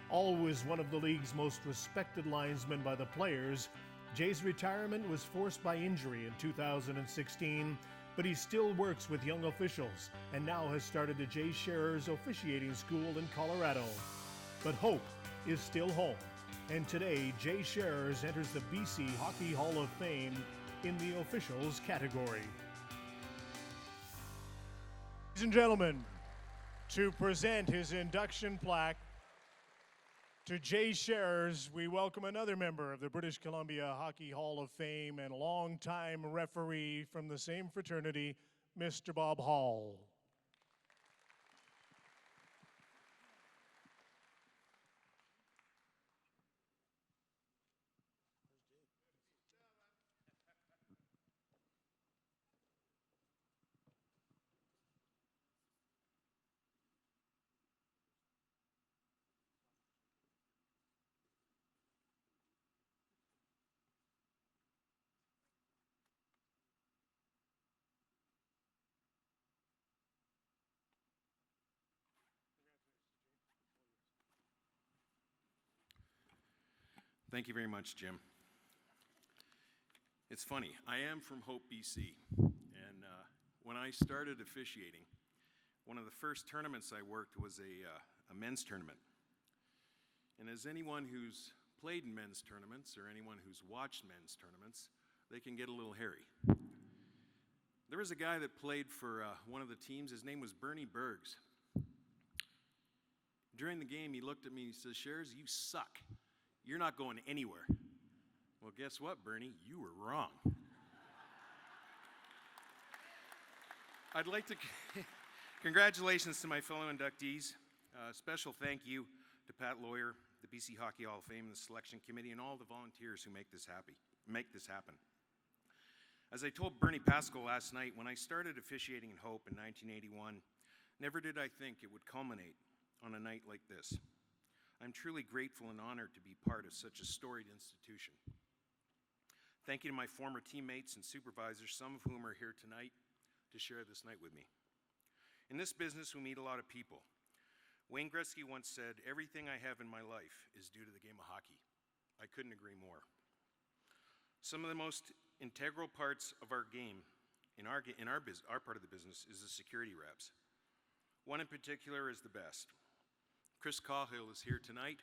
Always one of the league's most respected linesmen by the players, Jay's retirement was forced by injury in 2016, but he still works with young officials and now has started the Jay Sharrers officiating school in Colorado. But hope is still home, and today Jay Sharrers enters the BC Hockey Hall of Fame in the officials category. Ladies and gentlemen, to present his induction plaque to Jay Sharrers, we welcome another member of the British Columbia Hockey Hall of Fame and longtime referee from the same fraternity, Mr. Bob Hall. Thank you very much, Jim. It's funny, I am from Hope, BC, and when I started officiating, one of the first tournaments I worked was a men's tournament. And as anyone who's played in men's tournaments or anyone who's watched men's tournaments, they can get a little hairy. There was a guy that played for one of the teams. His name was Bernie Bergs. During the game, he looked at me and he says, "Sharrers, you suck. You're not going anywhere." Well, guess what, Bernie? You were wrong. I'd like to congratulations to my fellow inductees. Special thank you to Pat Lawyer, the BC Hockey Hall of Fame, the selection committee, and all the volunteers who make this happen. As I told Bernie Pascal last night, when I started officiating in Hope in 1981, never did I think it would culminate on a night like this. I'm truly grateful and honored to be part of such a storied institution. Thank you to my former teammates and supervisors, some of whom are here tonight to share this night with me. In this business, we meet a lot of people. Wayne Gretzky once said, "Everything I have in my life is due to the game of hockey." I couldn't agree more. Some of the most integral parts of our game, in our part of the business, is the security reps. One in particular is the best. Chris Cahill is here tonight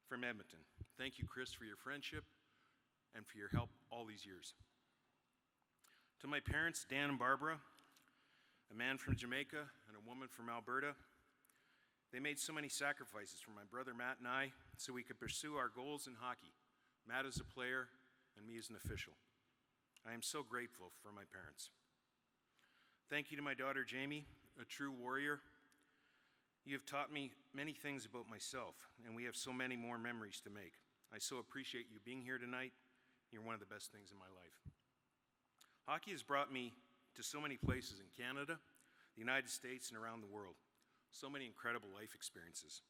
from Edmonton. Thank you, Chris, for your friendship. and for your help all these years. To my parents, Dan and Barbara, a man from Jamaica and a woman from Alberta, they made so many sacrifices for my brother Matt and I so we could pursue our goals in hockey, Matt as a player and me as an official. I am so grateful for my parents. Thank you to my daughter Jamie, a true warrior. You have taught me many things about myself, and we have so many more memories to make. I so appreciate you being here tonight. You're one of the best things in my life. Hockey has brought me to so many places in Canada, the United States, and around the world. So many incredible life experiences.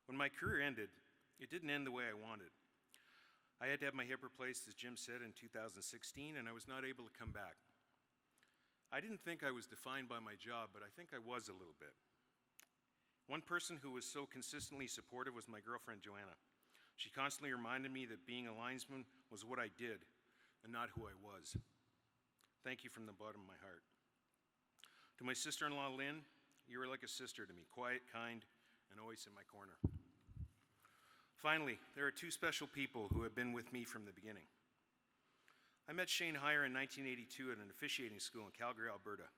When my career ended, it didn't end the way I wanted. I had to have my hip replaced, as Jim said, in 2016, and I was not able to come back. I didn't think I was defined by my job, but I think I was a little bit. One person who was so consistently supportive was my girlfriend, Joanna. She constantly reminded me that being a linesman was what I did and not who I was. Thank you from the bottom of my heart. To my sister-in-law, Lynn, you were like a sister to me, quiet, kind, and always in my corner. Finally, there are two special people who have been with me from the beginning. I met Shane Heyer in 1982 at an officiating school in Calgary, Alberta.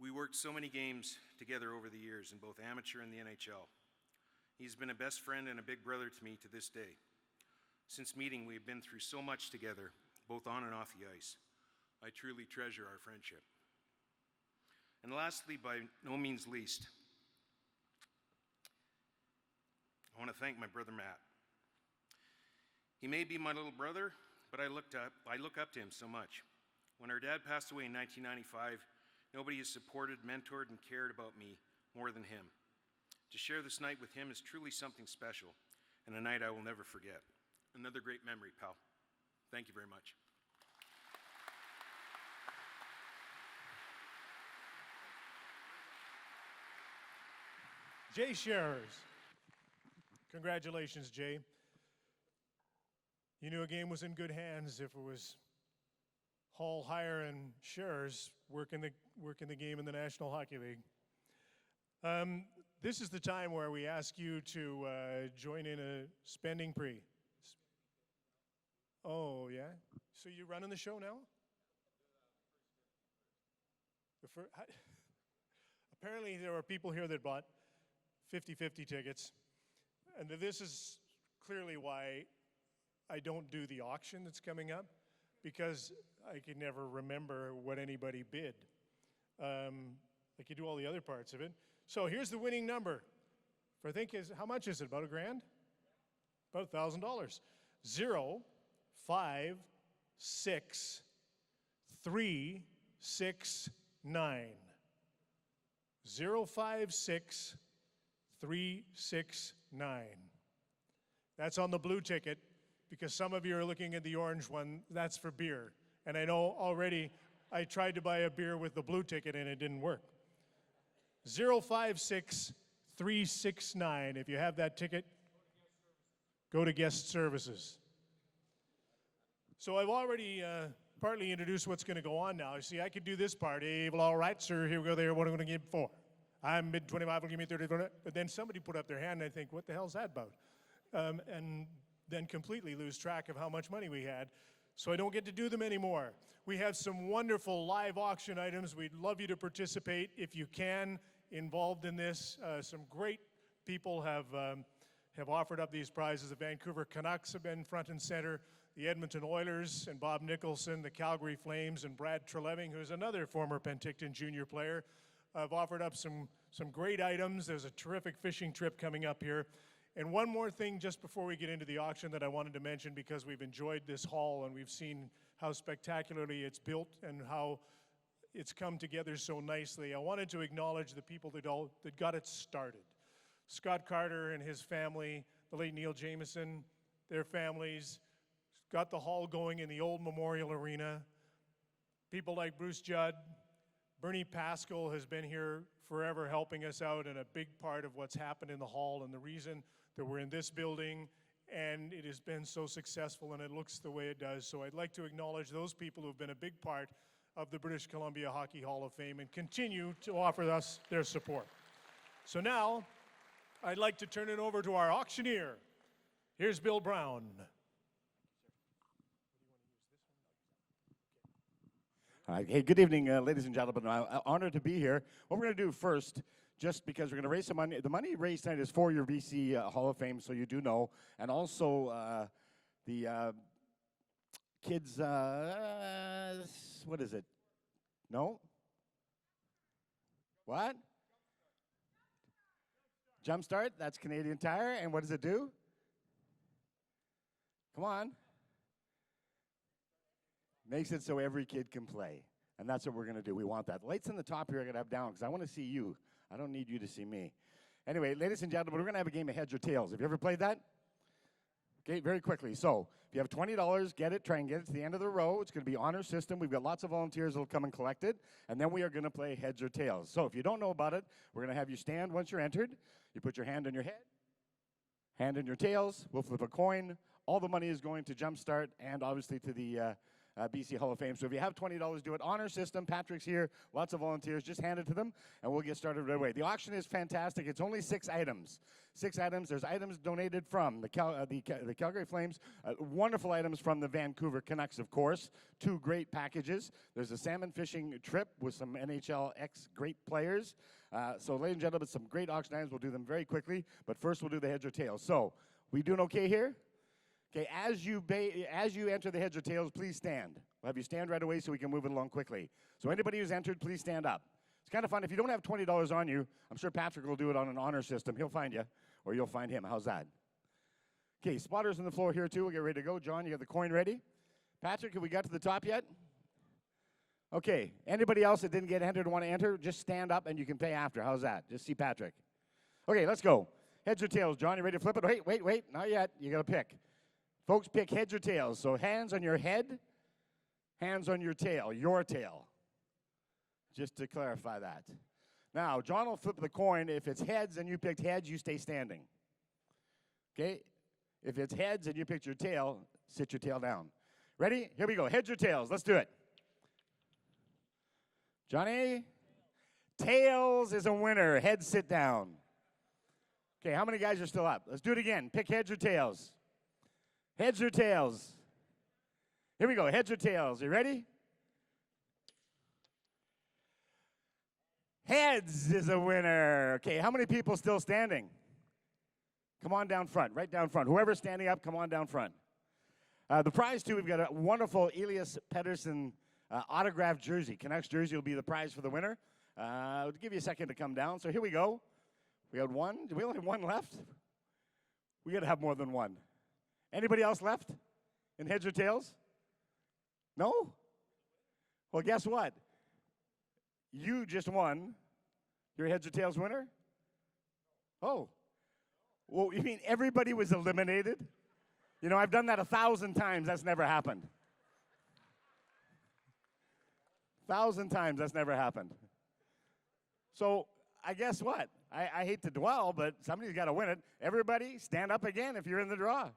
We worked so many games together over the years in both amateur and the NHL. He's been a best friend and a big brother to me to this day. Since meeting, we have been through so much together, both on and off the ice. I truly treasure our friendship. And lastly, by no means least, I want to thank my brother Matt. He may be my little brother, but I look up to him so much. When our dad passed away in 1995, nobody has supported, mentored, and cared about me more than him. To share this night with him is truly something special, and a night I will never forget. Another great memory, pal. Thank you very much. Jay Sharrers. Congratulations, Jay. You knew a game was in good hands if it was Hall, Heyer, and Sharrers working the game in the National Hockey League. This is the time where we ask you to join in a spending spree. Oh, yeah? So you're running the show now? Apparently there are people here that bought 50-50 tickets. And this is clearly why I don't do the auction that's coming up, because I can never remember what anybody bid. Like you do all the other parts of it. So here's the winning number. For I think how much is it? About $1,000? About $1,000. 0, 5, 6, 3, 6, 9. 0, 5, 6, 3, 6, 9. That's on the blue ticket, because some of you are looking at the orange one. That's for beer. And I know already I tried to buy a beer with the blue ticket and it didn't work. 056369. If you have that ticket, go to guest services. So I've already partly introduced what's going to go on now. You see, I could do this part. Hey, well, all right, sir, here we go there. What am I going to give for? I'm mid 25, will give me 30, but then somebody put up their hand and I think, what the hell's that about? And then completely lose track of how much money we had. So I don't get to do them anymore. We have some wonderful live auction items. We'd love you to participate if you can, involved in this. Some great people have offered up these prizes. The Vancouver Canucks have been front and center. The Edmonton Oilers and Bob Nicholson, the Calgary Flames, and Brad Treleving, who's another former Penticton junior player, have offered up some great items. There's a terrific fishing trip coming up here. And one more thing just before we get into the auction that I wanted to mention, because we've enjoyed this hall and we've seen how spectacularly it's built and how it's come together so nicely. I wanted to acknowledge the people that got it started. Scott Carter and his family, the late Neil Jameson, their families, got the hall going in the old Memorial Arena. People like Bruce Judd, Bernie Pascal has been here forever helping us out, and a big part of what's happened in the hall and the reason that we're in this building, and it has been so successful and it looks the way it does. So I'd like to acknowledge those people who have been a big part of the British Columbia Hockey Hall of Fame and continue to offer us their support. So now, I'd like to turn it over to our auctioneer. Here's Bill Brown. Hey, good evening, ladies and gentlemen. I'm honored to be here. What we're going to do first, just because we're going to raise some money. The money raised tonight is for your BC Hall of Fame, so you do know. And also the kids, what is it? No? What? Jumpstart, that's Canadian Tire. And what does it do? Come on. Makes it so every kid can play. And that's what we're going to do. We want that. Lights in the top here I got to have down because I want to see you. I don't need you to see me. Anyway, ladies and gentlemen, we're going to have a game of heads or tails. Have you ever played that? Okay, very quickly. So if you have $20, get it. Try and get it to the end of the row. It's going to be honor system. We've got lots of volunteers that will come and collect it. And then we are going to play heads or tails. So if you don't know about it, we're going to have you stand once you're entered. You put your hand on your head, hand on your tails. We'll flip a coin. All the money is going to Jumpstart and obviously to the BC Hall of Fame. So if you have $20, do it. Honor system. Patrick's here. Lots of volunteers. Just hand it to them, and we'll get started right away. The auction is fantastic. It's only 6 items. 6 items. There's items donated from the Calgary Flames. Wonderful items from the Vancouver Canucks, of course. 2 great packages. There's a salmon fishing trip with some NHL ex-great players. So, ladies and gentlemen, some great auction items. We'll do them very quickly, but first we'll do the heads or tails. So, we doing okay here? Okay, as you enter the heads or tails, please stand. We'll have you stand right away so we can move it along quickly. So anybody who's entered, please stand up. It's kind of fun. If you don't have $20 on you, I'm sure Patrick will do it on an honor system. He'll find you, or you'll find him. How's that? Okay, spotters on the floor here too. We'll get ready to go. John, you got the coin ready? Patrick, have we got to the top yet? Okay, anybody else that didn't get entered want to enter, just stand up and you can pay after. How's that? Just see Patrick. Okay, let's go. Heads or tails. John, you ready to flip it? Wait, not yet. You got to pick. Folks, pick heads or tails. So hands on your head, hands on your tail, just to clarify that. Now, John will flip the coin. If it's heads and you picked heads, you stay standing. Okay? If it's heads and you picked your tail, sit your tail down. Ready? Here we go. Heads or tails. Let's do it. Johnny? Tails is a winner. Heads, sit down. Okay, how many guys are still up? Let's do it again. Pick heads or tails. Heads or tails? Here we go, heads or tails. You ready? Heads is a winner. Okay, how many people still standing? Come on down front, right down front. Whoever's standing up, come on down front. The prize, too, we've got a wonderful Elias Pettersson autographed jersey. Canucks jersey will be the prize for the winner. I'll give you a second to come down. So here we go. We got one. Do we only have one left? We got to have more than one. Anybody else left in heads or tails? No? Well, guess what? You just won. You're a heads or tails winner? Oh. Well, you mean everybody was eliminated? You know, I've done that 1,000 times. That's never happened. 1,000 times. That's never happened. So, I guess what? I hate to dwell, but somebody's got to win it. Everybody, stand up again if you're in the draw.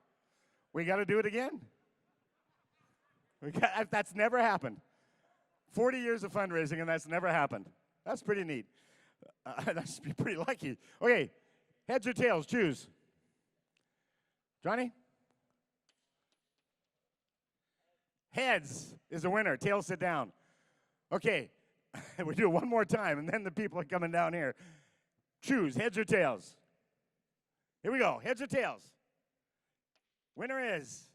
We got to do it again. That's never happened. 40 years of fundraising, and that's never happened. That's pretty neat. That's pretty lucky. Okay, heads or tails, choose. Johnny? Heads is the winner. Tails, sit down. Okay, we do it one more time, and then the people are coming down here. Choose, heads or tails. Here we go, heads or tails. Winner is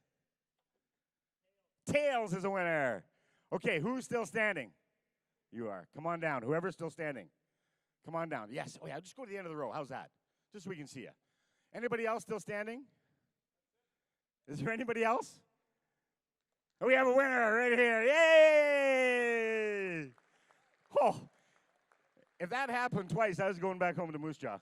tails is a winner. Okay, who's still standing? You are. Come on down. Whoever's still standing. Come on down. Yes. Oh, yeah, just go to the end of the row. How's that? Just so we can see you. Anybody else still standing? Is there anybody else? Oh, we have a winner right here. Yay! Oh, if that happened twice, I was going back home to Moose Jaw.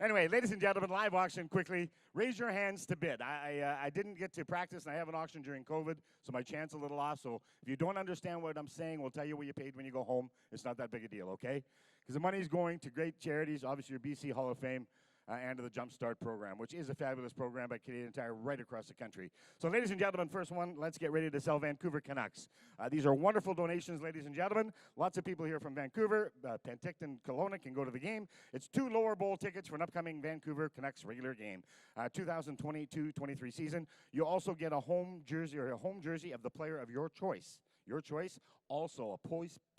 Anyway, ladies and gentlemen, live auction quickly. Raise your hands to bid. I didn't get to practice, and I have an auction during COVID, so my chance a little off. So if you don't understand what I'm saying, we'll tell you what you paid when you go home. It's not that big a deal, okay? Because the money's going to great charities, obviously your BC Hall of Fame, and to the Jumpstart program, which is a fabulous program by Canadian Tire right across the country. So, ladies and gentlemen, first one, let's get ready to sell Vancouver Canucks. These are wonderful donations, ladies and gentlemen. Lots of people here from Vancouver. Penticton, Kelowna can go to the game. It's 2 lower bowl tickets for an upcoming Vancouver Canucks regular game. 2022-23 season. You also get a home jersey of the player of your choice. your choice. Also, a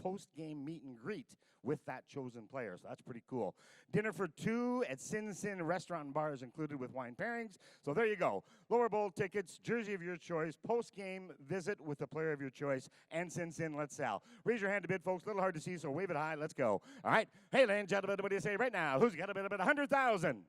post-game meet and greet with that chosen player. So that's pretty cool. Dinner for two at Sin Sin Restaurant and Bar is included with wine pairings. So there you go. Lower bowl tickets, jersey of your choice, post-game visit with the player of your choice, and Sin Sin, let's sell. Raise your hand to bid, folks. A little hard to see, so wave it high. Let's go. All right. Hey, ladies and gentlemen, what do you say right now? Who's got a bid of 100,000?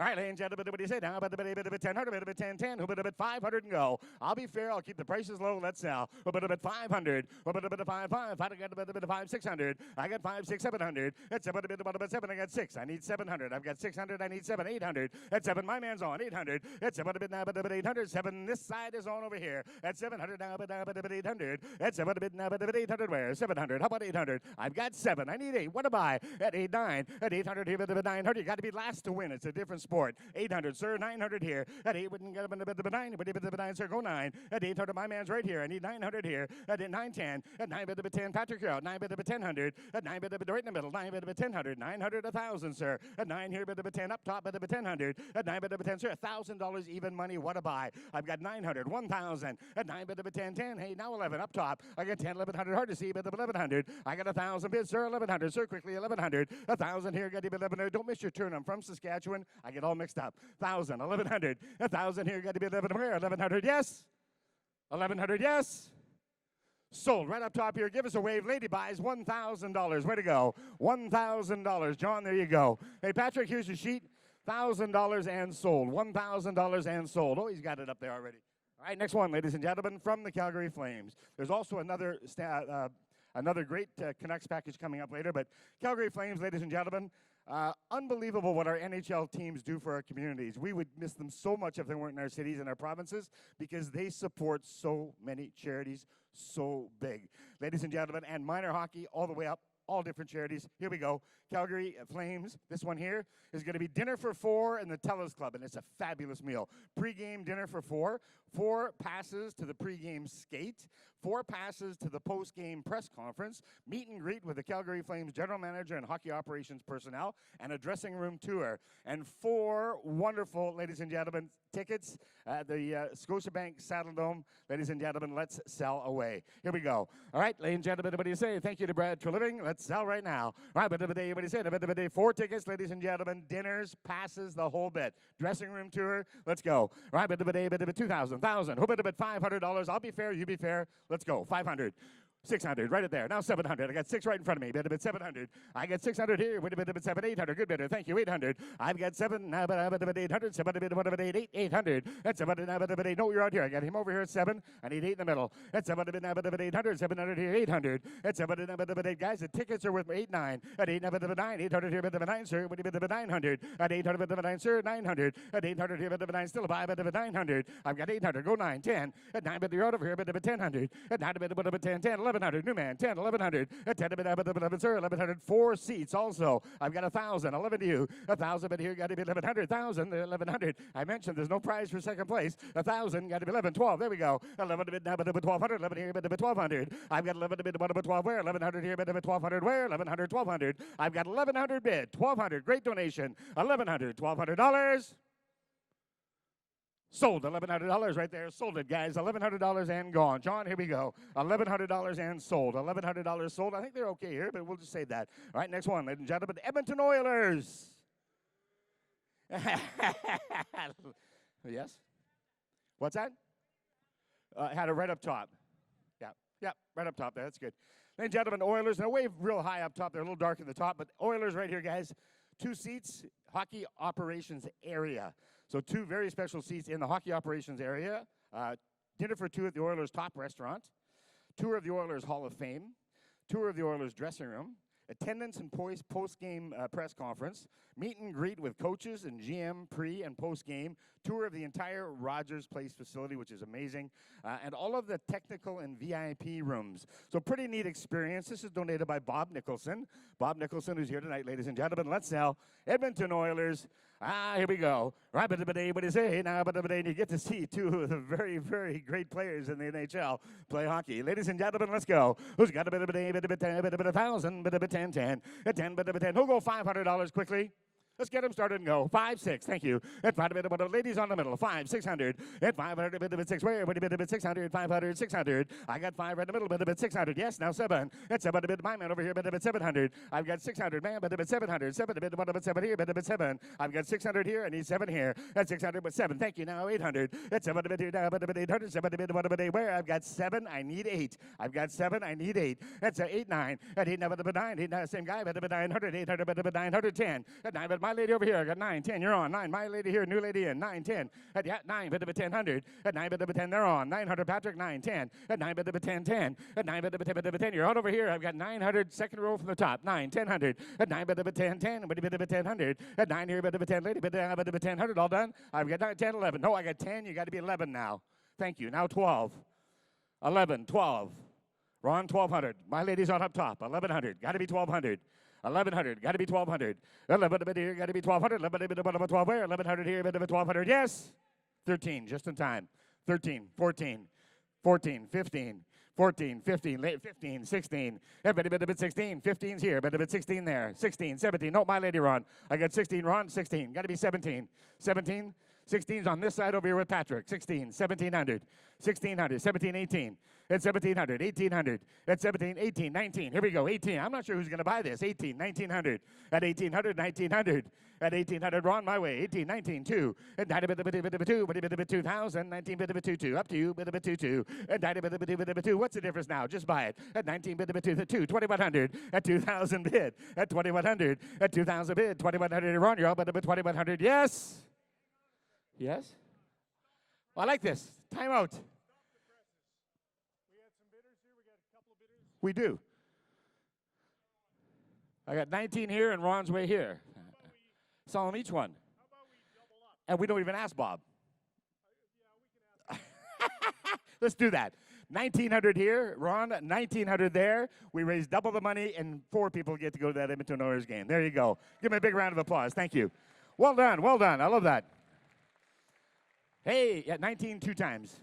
All right, ladies and gentlemen, what do you say now? About a bit of 10, a bit of 10, 10, who bit of 500 and go. I'll be fair, I'll keep the prices low, let's sell. A bit of 500, a bit of 5, 5, I got a bit of 5, 600. I got 5, 6, 700. That's a bit of 7, I got 6. I need 700. I've got 600, I need 7, 800. That's 7, my man's on, 800. That's a bit now, but 800. 7, this side is on over here. That's 700 now, but 800. That's a bit now, but 800 where? 700. How about 800? I've got 7. I need 8. What to buy? At 8, 9. At 800 here, but 900. You got to be last to win. It's a different sport. 800. Sir, 900 here. At 8, wouldn't get a bit of 9, but a 9, sir, go 9. At 800, my man's right here. I need 900 here. At 910. At 9 bit of 10, Patrick, you're out. 9 bit of 1000. At 9 bit of right in the middle. 9 bit of 1000. 900, 1,000, sir. At 9 here, bit of 10 up top, bit of 1,000. At 9 bit of 10, sir, $1,000 even money. What to buy? I've got 900, 1,000. At 9 bit of 10, 10. Hey, now 11 up top. I got 10, 1,100. Hard to see, bit of 1,100. I got 1,000 bids, sir. 1,100, sir. Quickly, 1,100. 1,000 here. Got to be 1,100. Don't miss your turn. I'm from Saskatchewan. I get all mixed up. 1,000, 1,100. 1,000 here, got to be 11 where? 1,100, yes. 1,100, yes. Sold right up top here. Give us a wave. Lady buys $1,000. Way to go. $1,000. John, there you go. Hey, Patrick, here's your sheet. $1,000 and sold. $1,000 and sold. Oh, he's got it up there already. All right, next one, ladies and gentlemen, from the Calgary Flames. There's also another great Canucks package coming up later, but Calgary Flames, ladies and gentlemen, unbelievable what our NHL teams do for our communities. We would miss them so much if they weren't in our cities and our provinces because they support so many charities so big. Ladies and gentlemen, and minor hockey all the way up, all different charities. Here we go. Calgary Flames. This one here is going to be dinner for 4 in the Tellus Club, and it's a fabulous meal. Pre-game dinner for 4. 4 passes to the pre-game skate. 4 passes to the post-game press conference. Meet and greet with the Calgary Flames general manager and hockey operations personnel, and a dressing room tour. And 4 wonderful, ladies and gentlemen, tickets at the Scotiabank Saddledome. Ladies and gentlemen, let's sell away. Here we go. All right, ladies and gentlemen, what do you say? Thank you to Brad for living. Let's sell right now. All right, but what do you say? 4 tickets, ladies and gentlemen, dinners, passes, the whole bit. Dressing room tour. Let's go. All right, but 2,000, 1,000. Who bet $500? I'll be fair, you be fair. Let's go. 500. 600, right it there. Now 700. I got 6 right in front of me. Bid a bit 700. I got 600 here. Wait a bit 7, 800. Good bidder. Thank you. 800. I've got 7. Now but 800. 7 bid 1 8. 800. That's 7 now but 8. No, you're out here. I got him over here at 7. I need 8 in the middle. That's 7 bid now but 800. 700 here. 800. That's 7 now but 8. Guys, the tickets are worth 8 9. At 8 now but 9. 800 here but 9, sir. What do you bid 900? At 800 but 9, sir. 900. At 800 here but 9. Still a buy but 900. I've got 800. Go 9. 10. At 9 but you're out over here but 1000. At 9 but 10. 10. 1100. New man. 10. 1100. At 10 but 11, sir. 1100. 4 seats also. I've got 1,000. 11 to you. 1,000 but here got to be 1100. 1,000. 1100. I mentioned there's no prize for second place. 1,000 got to be 11. 12. There we go. 11 bid now but 1,200. 11 here but 1,200. I've got 11 bid but 12 where? 1100 here but 1,200 where? 1100. 1,200. I've got 1100 bid. 1,200. Great donation. 1100. $1,200. Sold. $1,100 right there. Sold it, guys. $1,100 and gone. John, here we go. $1,100 and sold. $1,100 sold. I think they're okay here, but we'll just say that. All right, next one, ladies and gentlemen. Edmonton Oilers. Yes? What's that? Had it right up top. Yeah, right up top there. That's good. Ladies and gentlemen, Oilers. Now, wave real high up top. They're a little dark at the top, but Oilers right here, guys. 2 seats, hockey operations area. So 2 very special seats in the hockey operations area. Dinner for 2 at the Oilers' top restaurant. Tour of the Oilers Hall of Fame. Tour of the Oilers dressing room. Attendance and post-game press conference. Meet and greet with coaches and GM pre- and post-game. Tour of the entire Rogers Place facility, which is amazing. And all of the technical and VIP rooms. So pretty neat experience. This is donated by Bob Nicholson. Bob Nicholson, who's here tonight, ladies and gentlemen. Let's sell Edmonton Oilers. Here we go. Right, but what do you say? Now, but you get to see 2 of the very, very great players in the NHL play hockey. Ladies and gentlemen, let's go. Who's got a bit of 1,000, bit of 10, 10. At 10, bit of 10. Who'll go $500 quickly? Let's get them started and go. 5, 6. Thank you. At 5, ladies on the middle. 5, 600. At 500, bit of it 6. Where? Bit of 600. 500, 600. I got 5 right in the middle. Bit of it 600. Yes, now 7. At 7, bit of my man over here. Bit of it 700. I've got 600. Man, bit of it 700. 7, bit of it 7 here. Bit of it 7. I've got 600 here. I need 7 here. At 600 with 7. Thank you. Now 800. At 7, bit here. Now, bit of it 800. 7, bit of it where? I've got 7. I need 8. I've got 7. I need 8. That's 8, 9. At 8, now, bit of 9. 8, 9. Same guy. Bit of 900. 800. Bit of 910. At 9, but my lady over here. I got 9. 10, you're on. 9, my lady here, new lady in. 9, 10. At 9, bit of a 1000. At 9, bit of a 10, they're on. 900, Patrick, 9, 10. At 9, bit of a 10, 10. At 9, bit of a 10, bit of a 10. You're on over here. I've got 900, second row from the top. 9, 1000. At 9, bit of a 10, 10. Bit of a 1000. At 9 here, bit of a 10, lady, bit of a 1000. All done? I've got 9, 10, 11. No, I got 10. You got to be 11 now. Thank you. Now 12. 11, 12. Ron, 1200. My lady's on up top. 1100. Got to be 1200. 1100, got to be 1200. 1100 here, got to be 1200. 1100, 12 where? 1100 here, bit of a 1200. Yes. 13, just in time. 13, 14, 14, 15, 14, 15, late 15, 16. Everybody bit of it 16. 15's here, bit of it 16 there. 16, 17. No, my lady, Ron. I got 16, Ron. 16. Got to be 17. 17. 16's on this side over here with Patrick. 16, 1700, 1600, 17, 18. At 1700, 1800. At 17, 18, 19. Here we go, 18. I'm not sure who's going to buy this. 18, 1900. At 1800, 1900. At 1800, Ron, my way. 18, 19, 2. At 9 bit of a 2, bit of a 2000. 19 bit of a 2, 2. Up to you, bit of a 2, 2. At 9 bit of a 2. What's the difference now? Just buy it. At 19 bit of a 2, 2. 2100. At 2000 bid. At 2100. At 2000 bid. 2100, Ron, you're all bit of a 2100. Yes. Yes? Well, I like this. Time out. We do. I got 19 here and Ron's way here. Sell them each one. And we don't even ask Bob. Let's do that. 1900 here, Ron, 1900 there. We raise double the money and 4 people get to go to that Edmonton Oilers game. There you go. Give me a big round of applause. Thank you. Well done. Well done. I love that. Hey, at 19 2 times.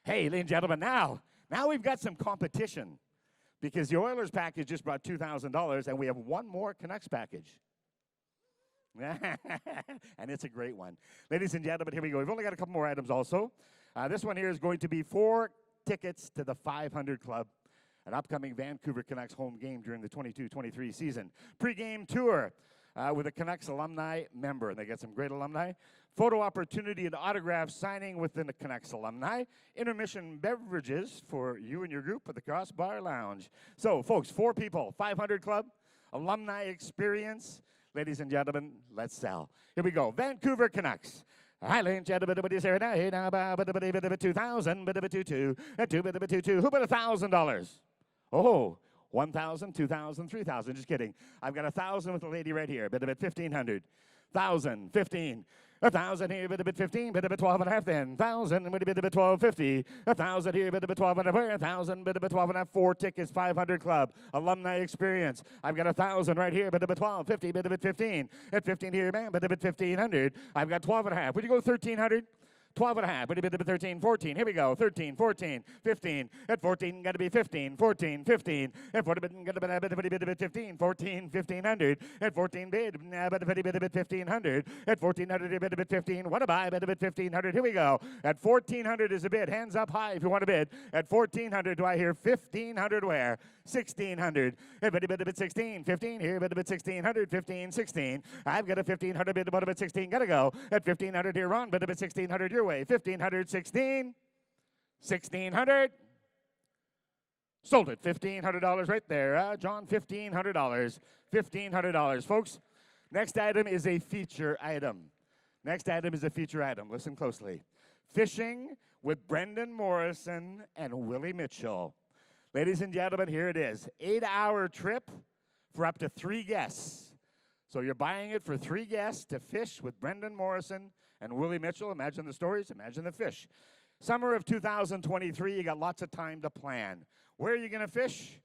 Hey, ladies and gentlemen, now we've got some competition because the Oilers package just brought $2,000 and we have one more Canucks package. And it's a great one. Ladies and gentlemen, here we go. We've only got a couple more items also. This one here is going to be 4 tickets to the 500 Club, an upcoming Vancouver Canucks home game during the 22-23 season. Pre-game tour with a Canucks alumni member. And they get some great alumni. Photo opportunity and autograph signing within the Canucks alumni. Intermission beverages for you and your group at the Crossbar Lounge. So, folks, 4 people, 500 Club, alumni experience. Ladies and gentlemen, let's sell. Here we go. Vancouver Canucks. Hi, ladies and gentlemen, what do you say right now? Hey, now, bit of a 2,000, bit of a 2-2, a 2, bit of a 2-2. Who bet $1,000? Oh, 1,000, 2,000, 3,000. Just kidding. I've got 1,000 with the lady right here. Bit of it 1,500. 1,000, 15. 1,000 here, bit of it 15, bit of it 12 and a half then. 1,000, bit of it 12.50. 1,000 here, bit of it 12 and a half. 1,000, bit of it 12 and a half. 4 tickets, 500 Club, alumni experience. I've got 1,000 right here, bit of it 12.50, bit of it 15. At 15 here, man, bit of it 1,500. I've got 12 and a half. Would you go 1,300? 12 and a half, bit of 13, 14. Here we go, 13, 14, 15. At 14, got to be 15, 14, 15. At 14, got to be a bit of 15, 14, 1,500. At 14, bid, bit of 1,500. At 1,400, a bit of 15. What a buy, bit of 1,500. Here we go. At 1,400 is a bid. Hands up high if you want to bid. At 1,400, do I hear 1,500 where? 1,600. A bit of 16, 15 here, bit of 1,600, 15, 16. I've got a 1,500 bid, about 16. Got to go. At 1,500 here, Ron, bit of 1,600 your way. 1,500, 16, 1,600. Sold it. $1,500 right there. John, $1,500. $1,500. Folks, next item is a feature item. Next item is a feature item. Listen closely. Fishing with Brendan Morrison and Willie Mitchell. Ladies and gentlemen, here it is. 8-hour trip for up to 3 guests. So you're buying it for 3 guests to fish with Brendan Morrison and Willie Mitchell. Imagine the stories, imagine the fish. Summer of 2023, you got lots of time to plan. Where are you going to fish?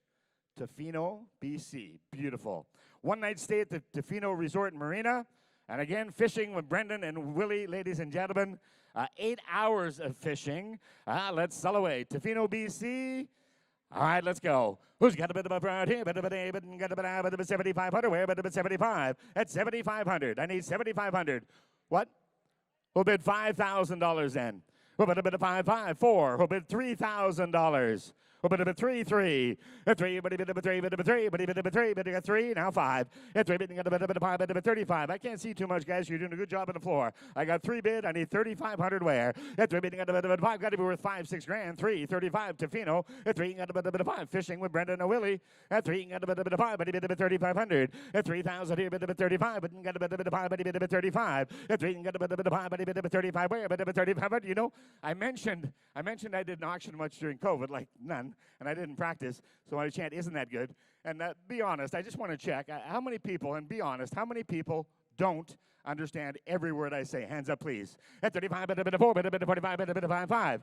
Tofino, BC. Beautiful. 1-night stay at the Tofino Resort and Marina. And again, fishing with Brendan and Willie, ladies and gentlemen. 8 hours of fishing. Let's sell away. Tofino, BC. All right, let's go. Who's got a bit of a crowd here? Got a bit of 7,500. Where? Bit of 75. At 7,500. I need 7,500. What? We'll bid $5,000 then. We'll bid a bit of 5,500. 4. We'll bid $3,000. We'll bid a bit 3,300. A 3. But a bit of a 3. Bit of a 3. But a bit of a 3. But you got 3. Now 5. A 3. But you got a bit of a 5. Bit of a 35. I can't see too much, guys. You're doing a good job on the floor. I got 3 bid. I need 3,500 where? A 3. But you got a bit of a 5. Got to be worth 5, 6 grand. 3. 35. Tofino. A 3. Got a bit of 5. Fishing with Brendan and Willie. A 3. Got a bit of 5. But a bit of 3,500. A 3,000 here. Bit of 35. But you got a bit of 5. But a bit of 35. A 3. Got a bit of 5. But a bit of 35 where? Bit of 3,500. You know, I mentioned I didn't auction much during COVID, like none, and I didn't practice, so my chant isn't that good. And be honest, I just want to check how many people, and be honest, how many people don't understand every word I say? Hands up, please. At 35, bit of 4, bit of 45, bit of 5.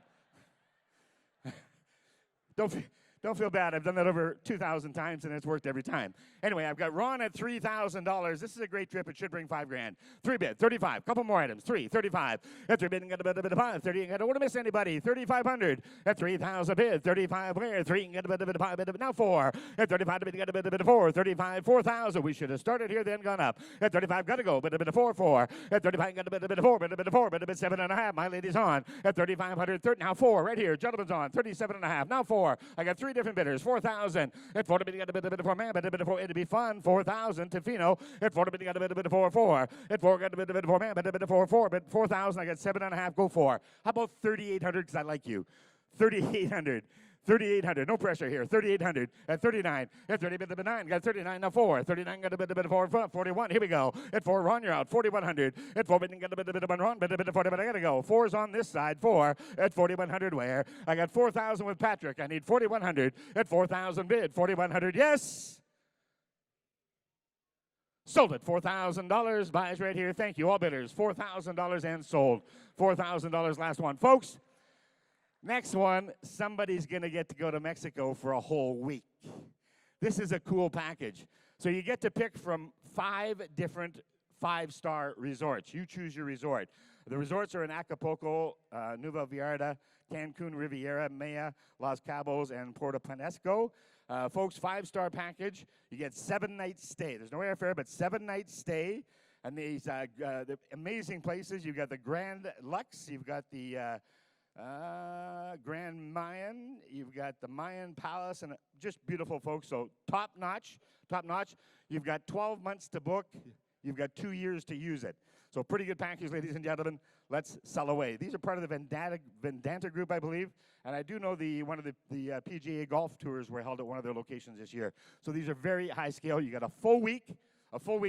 Don't feel bad. I've done that over 2,000 times, and it's worked every time. Anyway, I've got Ron at $3,000. This is a great trip. It should bring 5 grand. 3 bid, 35. Couple more items. 3, 35. At 3 bid, got a bit of 5. 30. I don't want to miss anybody. 3,500. At 3,000 bid. 35 where? 3. Got a bit of 5. Bit of now 4. At 35 bid, got a bit of 4. 35. 4,000. We should have started here, then gone up. At 35, got to go. Bit of 4. 4. At 35, got a bit of 4. Bit of 4. Bit of 7.5. My lady's on. At 3,500. Now 4. Right here. Gentleman's on. 37.5. Now 4. I got 3 different bidders. 4,000. At 40 bid, got a bit of 4 man. Bit of 4. It'd be fun. 4,000. Tofino. At 40 bid, got a bit of 4. 4. At 4, got a bit of 4 man. Bit of 4. 4. But 4,000. I got 7.5. Go 4. How about 3,800? Because I like you. 3,800. 3,800. No pressure here. 3,800. At 39. At 30 bit of 9. Got 39. Now 4. 39. Got a bit of 4. 41. Here we go. At 4. Ron, you're out. 4,100. At 4 bit, got a bit of 1 Ron. Bit of 40. But I got to go. 4's on this side. 4. At 4,100 where? I got 4,000 with Patrick. I need 4,100. At 4,000 bid. 4,100. Yes. Sold it. $4,000. Buys right here. Thank you. All bidders. $4,000 and sold. $4,000 last one. Folks, next one, somebody's going to get to go to Mexico for a whole week. This is a cool package. So you get to pick from 5 different 5-star resorts. You choose your resort. The resorts are in Acapulco, Nueva Vallarta, Cancun, Riviera, Maya, Los Cabos, and Puerto Penasco. Folks, 5-star package. You get 7 nights stay. There's no airfare, but 7 nights stay. And these the amazing places. You've got the Grand Lux. You've got the Grand Mayan. You've got the Mayan Palace, and just beautiful, folks. So top notch, top notch. You've got 12 months to book. You've got 2 years to use it. So pretty good package, ladies and gentlemen. Let's sell away. These are part of the Vendanta group, I believe. And I do know one of the PGA golf tours were held at one of their locations this year. So these are very high scale. You got a full week,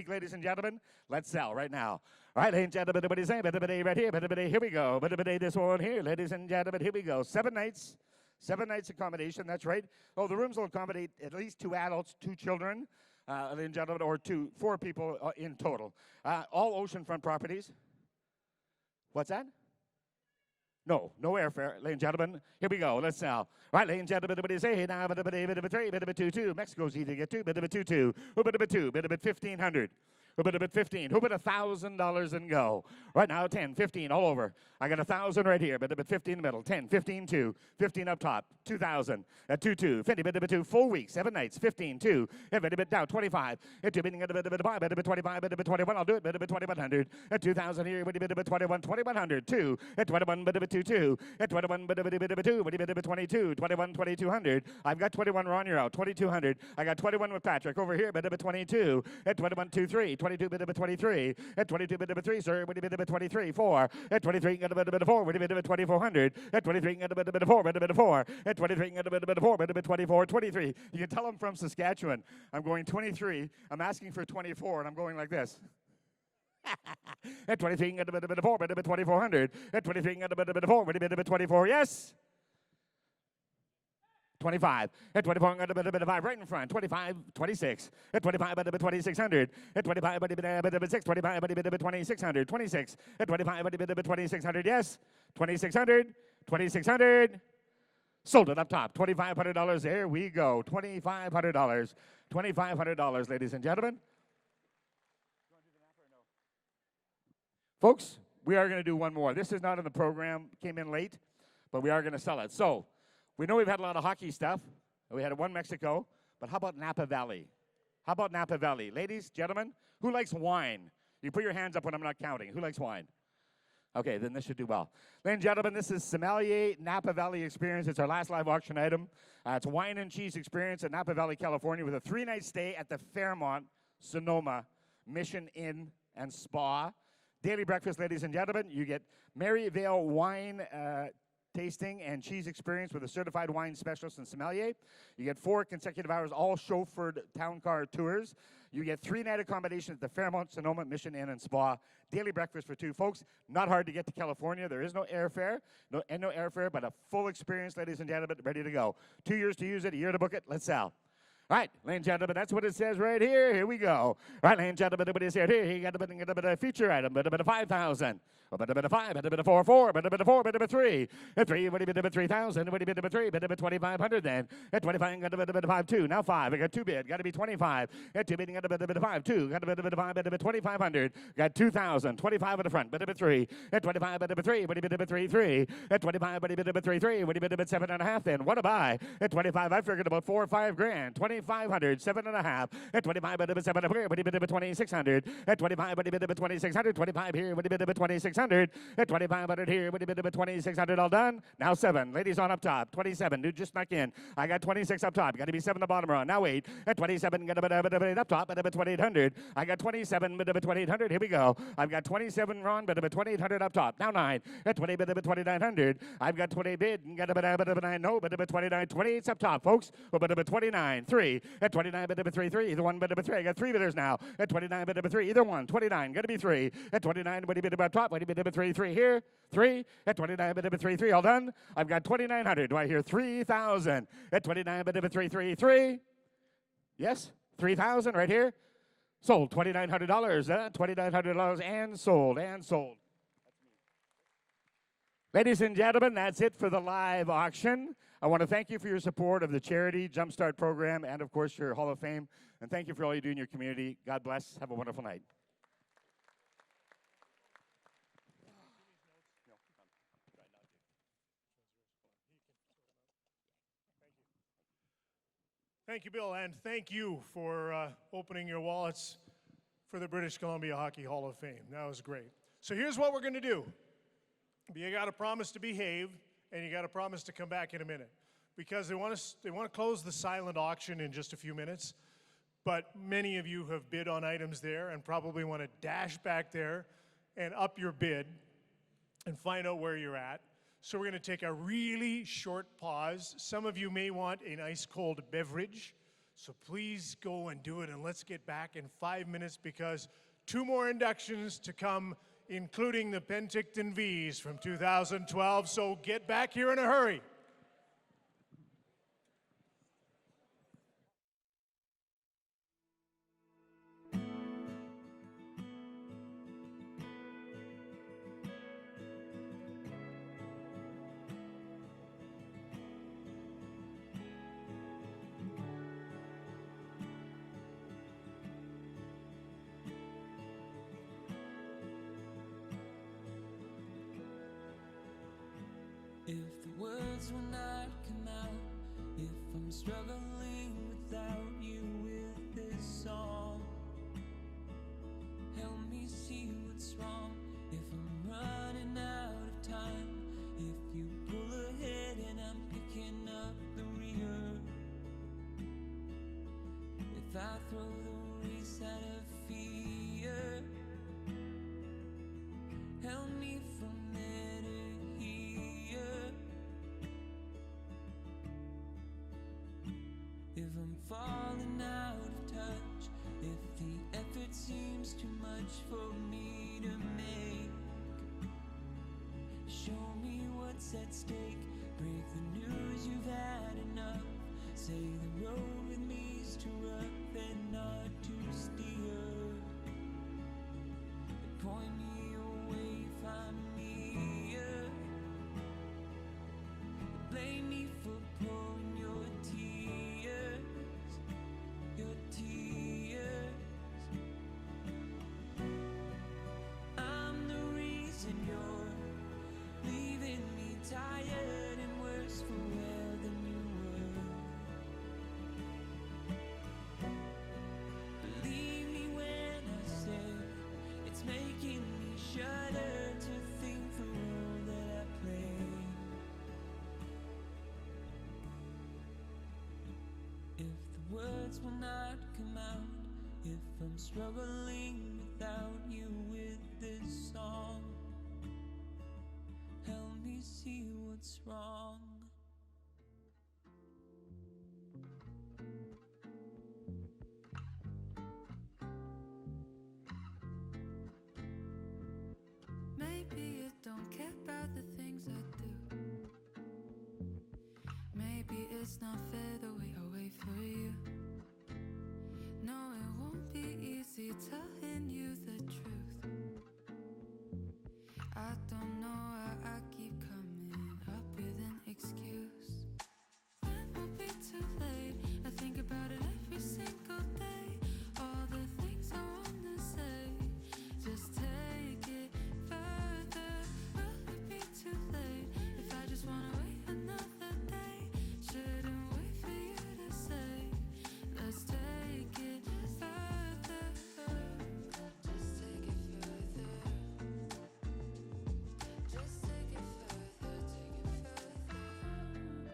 ladies and gentlemen. Let's sell right now. All right, ladies and gentlemen, everybody say, right here, here we go. This one here, ladies and gentlemen, here we go. 7 nights. 7 nights accommodation, that's right. Oh, the rooms will accommodate at least 2 adults, 2 children, ladies and gentlemen, or 4 people in total. All oceanfront properties. What's that? No airfare, ladies and gentlemen. Here we go. Let's sell. Right, ladies and gentlemen, everybody say, hey, now, bit of a 3, bit of a 2, 2. Mexico's easy to get to. Bit of a 2, 2. Bit of a 2, bit of a 1,500. Who bid a bit 15? Who bid $1,000 and go? Right now, 10, 15, all over. I got 1,000 right here. Bid a bit 15 in the middle. 10, 15, 2. 15 up top. 2,000. At 2, 2. 50 bid a bit 2. Full week. 7 nights. 15, 2. And bid a bit down. 25. At 2 bidding at a bit 5. Bid a bit 25. Bid a bit 21. I'll do it. Bid a bit 2,100. At 2,000 here. Bid a bit 21. 2,100. 2. At 21. Bid a bit 2, 2. At 21. Bid a bit 2. Bid a bit 22. 21. 2,200. I've got 21. Ron, you're out. 2,200. I got 21 with Patrick. Over here. Bid a bit 22. At 21. 2, 3. 22. Bid a bit 23. At 22, bit of a 3, sir. What do you bid of a 23? 4. At 23, got a bit of 4. What do you bid of a 2,400? At 23, got a bit of 4. Bit of 4. At 23, got a bit of 4. Bit of 24. 23. You can tell I'm from Saskatchewan. I'm going 23. I'm asking for 24, and I'm going like this. At 23, got a bit of 4. Bit of 2,400. At 23, got a bit of 4. What do you bid of a 24? Yes. 25. At 24, got a bit of 5 right in front. 25, 26. At 25, bit of 2,600. At 25, bit of 6. 25, bit of 2,600. 26. At 25, bit of 2,600. Yes. 2,600. 2,600. Sold it up top. $2,500. There we go. $2,500. $2,500, ladies and gentlemen. Folks, we are going to do one more. This is not in the program. Came in late, but we are going to sell it. So, we know we've had a lot of hockey stuff. We had one Mexico. But how about Napa Valley? How about Napa Valley? Ladies, gentlemen, who likes wine? You put your hands up when I'm not counting. Who likes wine? Okay, then this should do well. Ladies and gentlemen, this is Sommelier Napa Valley Experience. It's our last live auction item. It's wine and cheese experience at Napa Valley, California, with a 3-night stay at the Fairmont Sonoma Mission Inn and Spa. Daily breakfast, ladies and gentlemen. You get Maryvale wine tasting and cheese experience with a certified wine specialist and sommelier. You get 4 consecutive hours, all chauffeured town car tours. You get 3-night accommodation at the Fairmont Sonoma Mission Inn and Spa. Daily breakfast for 2 folks. Not hard to get to California. There is no airfare, no airfare, but a full experience, ladies and gentlemen, ready to go. 2 years to use it, a year to book it. Let's sell. All right, ladies and gentlemen, that's what it says right here. Here we go. All right, ladies and gentlemen, what is here? You got a bit of feature item, a bit of 5,000. A bit of 5, a bit of 4, a bit of 4, a bit of 3. A 3, what a bit of 3,000, what a bit of 3, bit of 2,500 then. At 25, got a bit of 5, 2. Now 5, I got 2 bid, got to be 25. At 2 bidding, got a bit of 5, 2. Got a bit of 5, bit of 2,500. Got 2,000, 25 at the front, bit of 3. At 25, bit of 3, what a bit of 3, 3. At 25, what a bit of 3, 3. What a bit of 7.5 then. What a buy. At 25, I figured about 4 or 5 grand. 2,500, 7.5. At 25, bit of 7 here, what a bit of 2,600. At 25, what a bit of 2,600. 25 here, what a bit of 2,600. At 2,500 here, what a bit of 2,600 all done. Now 7. Ladies on up top. 27. Dude just snuck in. I got 26 up top. Got to be 7 the bottom run. Now 8. At 27, got a bit of 8 up top. Bit of 2,800. I got 27. Bit of 2,800. Here we go. I've got 27 Ron. Bit of 2,800 up top. Now 9. At 20. Bit of 2,900. I've got 20 bid. Got a bit of 9. No. Bit of 29. 28's up top, folks. A bit of 29. 3. At 29. Bit of 3. 3. Either one. Bit of 3. I got 3 bidders now. At 29. Bit of 3. Either one. 29. Got to be 3. At 29. What a bit of top. What a bit of 3. 3 here. 3 at 29, bit of a 3, 3, all done. I've got 2,900. Do I hear 3,000? At 29, bit of a 3, 3, 3. Yes, 3,000 right here. Sold $2,900. $2,900 and sold and sold. Ladies and gentlemen, that's it for the live auction. I want to thank you for your support of the charity Jumpstart program and, of course, your Hall of Fame. And thank you for all you do in your community. God bless. Have a wonderful night. Thank you, Bill, and thank you for opening your wallets for the British Columbia Hockey Hall of Fame. That was great. So here's what we're going to do. You got to promise to behave, and you got to promise to come back in a minute, because they want to close the silent auction in just a few minutes. But many of you have bid on items there and probably want to dash back there and up your bid and find out where you're at. So we're going to take a really short pause. Some of you may want an ice-cold beverage, so please go and do it, and let's get back in 5 minutes, because 2 more inductions to come, including the Penticton Vees from 2012, so get back here in a hurry. If the words will not come out, if I'm struggling without you with this song, help me see what's wrong. If I'm running out of time, if you pull ahead and I'm picking up the rear, if I throw the race out of fear, help me from there to here. If I'm falling out of touch, if the effort seems too much for me to make, show me what's at stake. Break the news, you've had enough. Say the road with me's too rough and not to steer. Point me away, find me here. Blame me for pouring your tears, your tears. I'm the reason you're leaving me tired and worse for wear than you were. not come out if I'm struggling without you with this song. Help me see what's wrong. Maybe you don't care about the things I do. Maybe it's not fair the way I wait for you. No, it won't be easy telling you the truth. I don't know why I keep coming up with an excuse. When will be too late? I think about it every single day. All the things I wanna say, just take it further. Will it be too late if I just wanna wait another day? Shouldn't wait for you to say, let's take it further. Just take it further. Just take it further, take it further.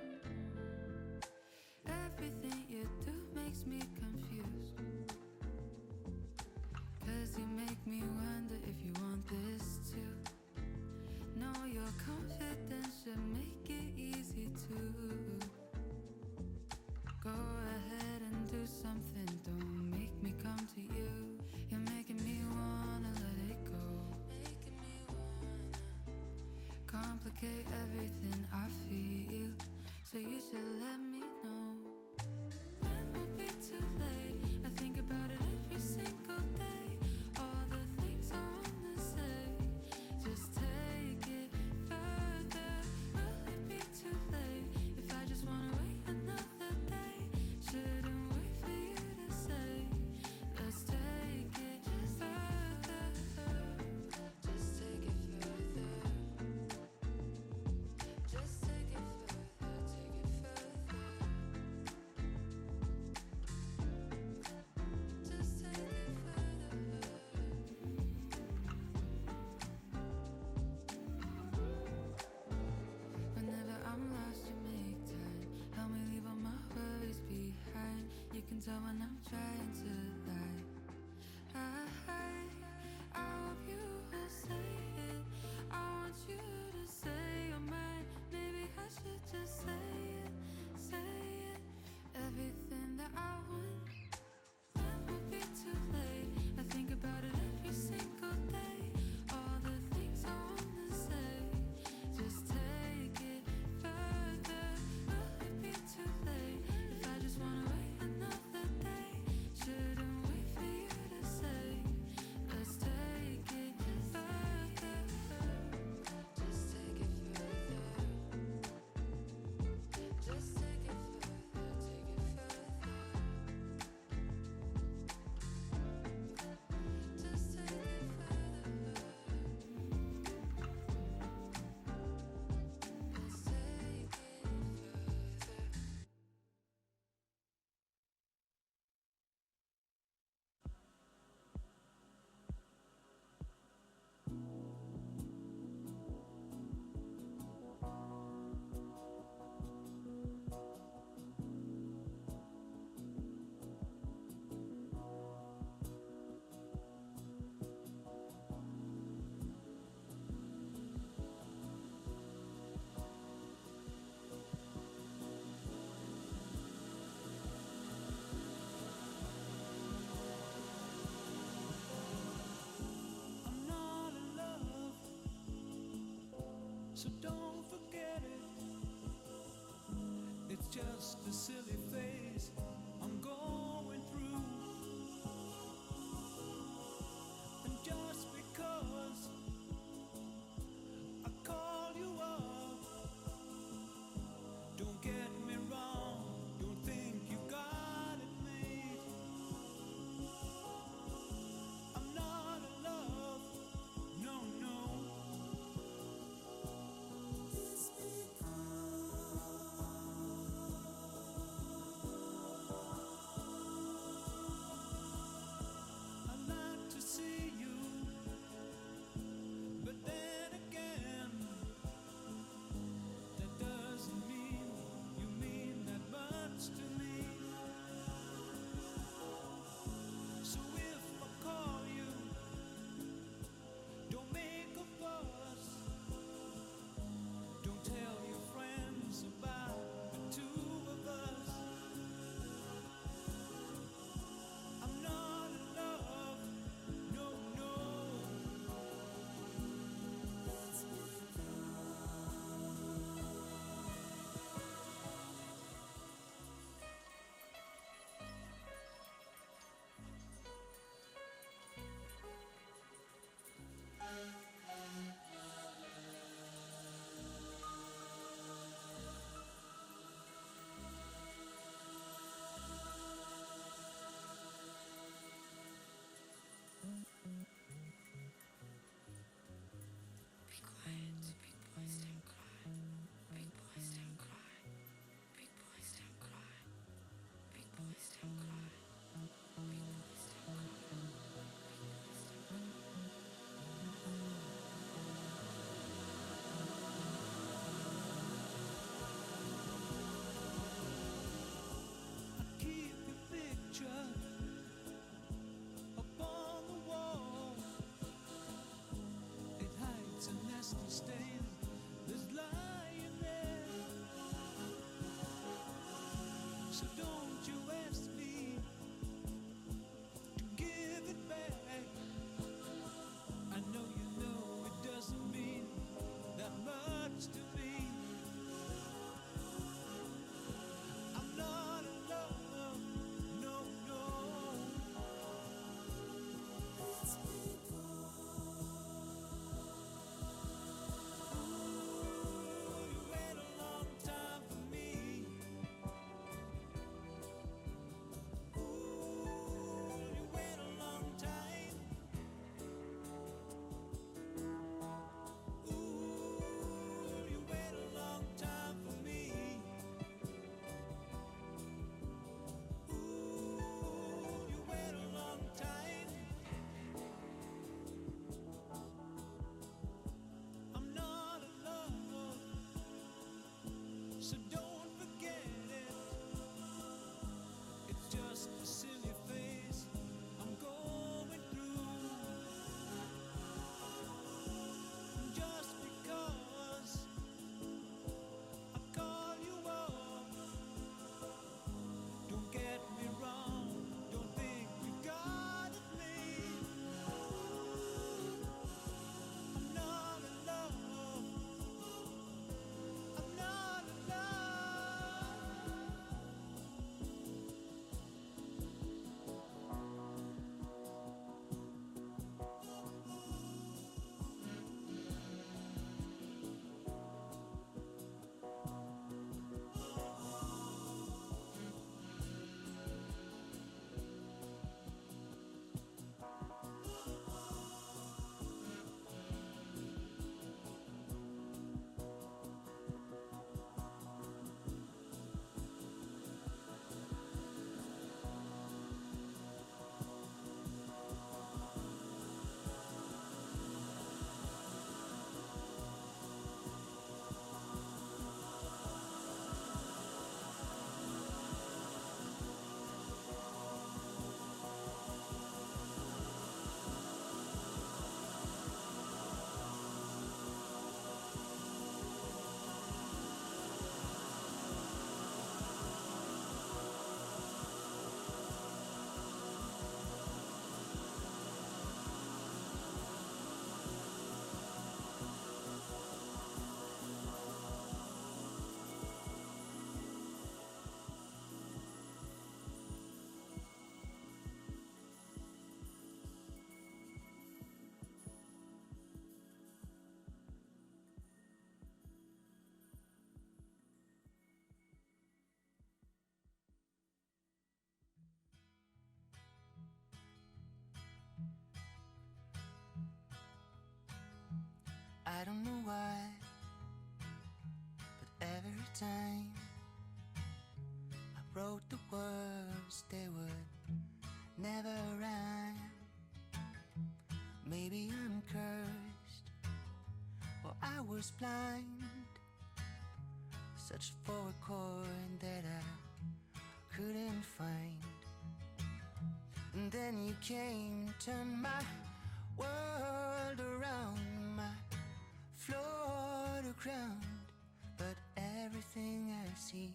Everything you do makes me confused. 'Cause you make me wonder if you want this too. No, your confidence should make it easy to go ahead and do something. Don't make me come to you. You're making me wanna let it go. Making me wanna complicate everything I feel. So you should let me know. When will be too late? I think about it every single day. All the things I wanna say, just take it further. Will it be too late if I just wanna wait another day? Shouldn't wait for you to say, let's take it further. Just take it further. Just take it further, take it further. Just take it further. Whenever I'm lost, you make time. Help me leave all my worries behind. You can tell when I'm trying to lie. I hope you will say it. I want you to say you're mine. Maybe I should just say it, say it. Everything that I want. When will be too late? I think about it every single day. All the things I wanna say, just take it further. Will it be too late if I just wanna wait another day? Shouldn't wait for you to say, let's take it further. Just take it further. Just take it further, take it further. Just take it further. Let's take it further. I'm not in love, so don't forget it. It's just a silly phase I'm going through. And just because I call you up, don't get me wrong, don't think you got it made. I'm not in love, no, no. It's because I don't know why, but every time I wrote the words, they would never rhyme. Maybe I'm cursed, or I was blind. Searched for a chord that I couldn't find. And then you came, turned my world around, my Florida ground. But everything I see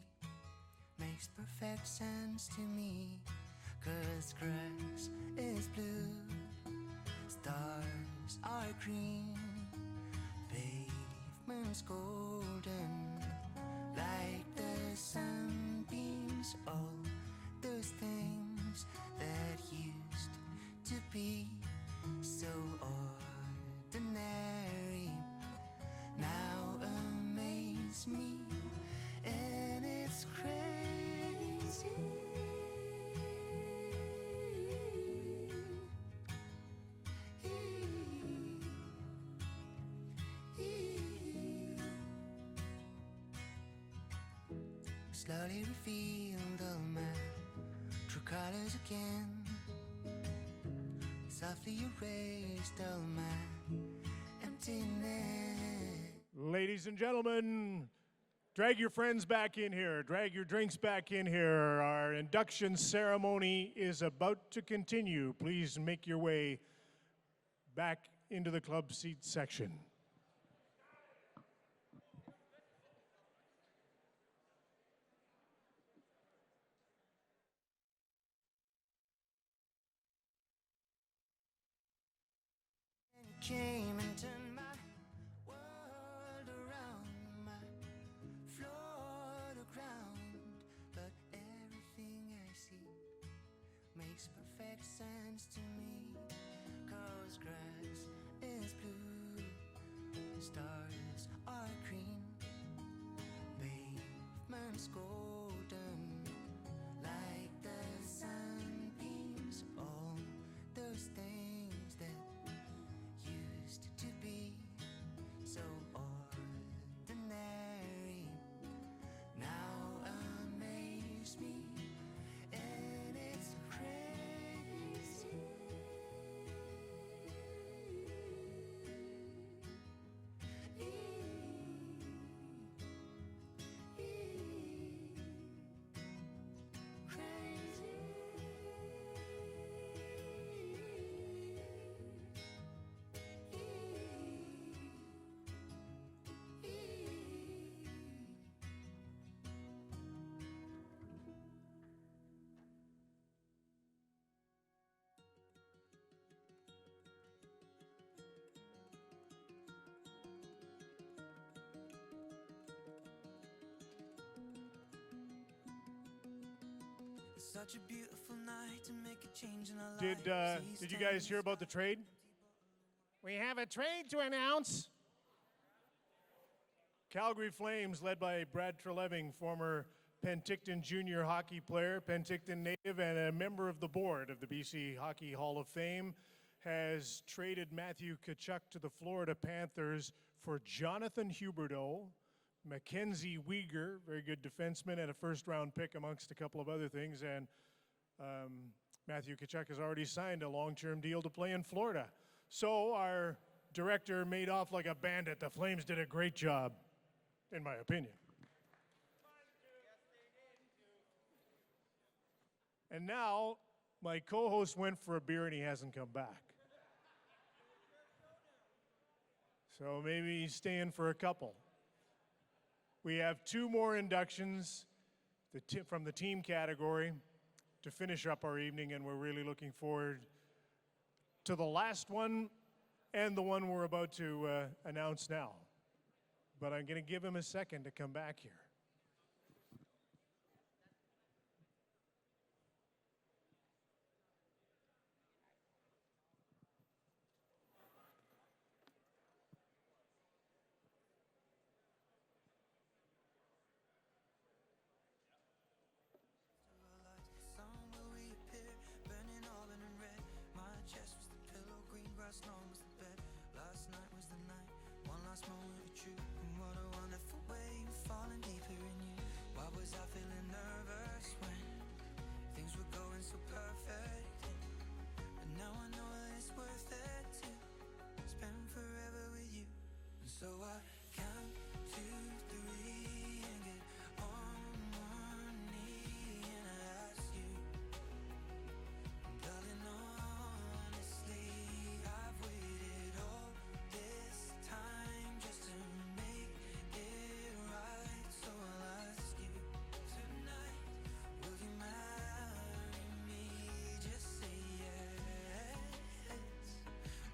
makes perfect sense to me. 'Cause grass is blue, stars are green, pavement's golden, like the sunbeams, all those things that used to be so ordinary now amaze me, and it's crazy. Slowly revealed all my true colors again. Softly erased all my emptiness. Ladies and gentlemen, drag your friends back in here. Drag your drinks back in here. Our induction ceremony is about to continue. Please make your way back into the club seat section. Came and turned my world around, my Florida ground. But everything I see makes perfect sense to me. 'Cause grass is blue, stars are green, pavement's golden, like the sunbeams, all those things that used to be so ordinary now amaze me, and it's crazy. Such a beautiful night to make a change in our lives. Did you guys hear about the trade? We have a trade to announce. Calgary Flames, led by Brad Treleving, former Penticton junior hockey player, Penticton native, and a member of the board of the BC Hockey Hall of Fame, has traded Matthew Tkachuk to the Florida Panthers for Jonathan Huberdeau, Mackenzie Weegar, very good defenseman, and a first-round pick amongst a couple of other things. And Matthew Tkachuk has already signed a long-term deal to play in Florida. So our director made off like a bandit. The Flames did a great job, in my opinion. And now my co-host went for a beer and he hasn't come back. So maybe he's staying for a couple. We have two more inductions from the team category to finish up our evening, and we're really looking forward to the last one and the one we're about to announce now. But I'm going to give him a second to come back here. was out feeling nervous when things were going so perfect. But now I know that it's worth it to spend forever with you. And so I count 2, 3 and get on one knee and I ask you, darling, honestly, I've waited all this time just to make it right. So I'll ask you tonight, will you marry me? Just say yes.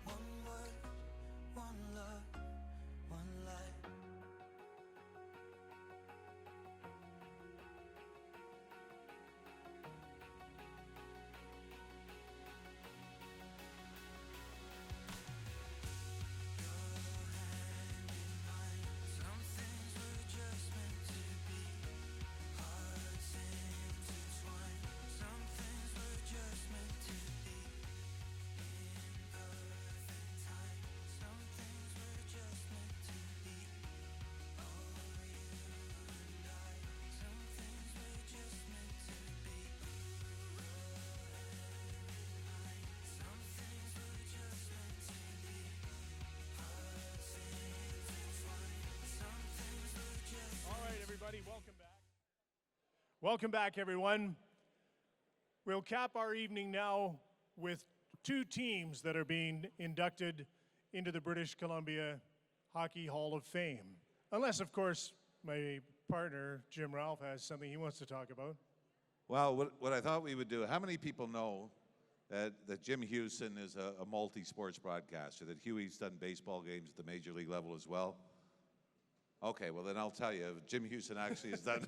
One word, one love, one life. Some things were just meant to be. Hearts intertwined. Some things were just meant to be. In perfect time. Some things were just meant to be. Oh, you and I. Some things were just meant to be. Some things were just meant to be. Hearts intertwined. Some things were just. All right, everybody, welcome back. Welcome back, everyone. We'll cap our evening now with 2 teams that are being inducted into the British Columbia Hockey Hall of Fame. Unless, of course, my partner, Jim Ralph, has something he wants to talk about. Well, what I thought we would do, how many people know that Jim Hewson is a multi-sports broadcaster, that Huey's done baseball games at the major league level as well? Okay, well then I'll tell you, Jim Hewson actually has done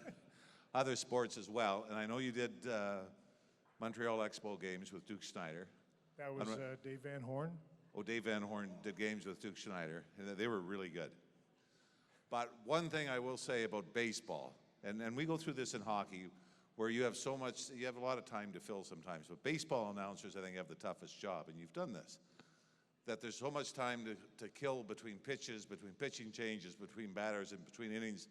other sports as well, and I know you did Montreal Expo games with Duke Schneider. That was Dave Van Horn. Oh, Dave Van Horn did games with Duke Schneider, and they were really good. But one thing I will say about baseball, and we go through this in hockey, where you have so much, you have a lot of time to fill sometimes, but baseball announcers, I think, have the toughest job, and you've done this. That there's so much time to kill between pitches, between pitching changes, between batters, and between innings.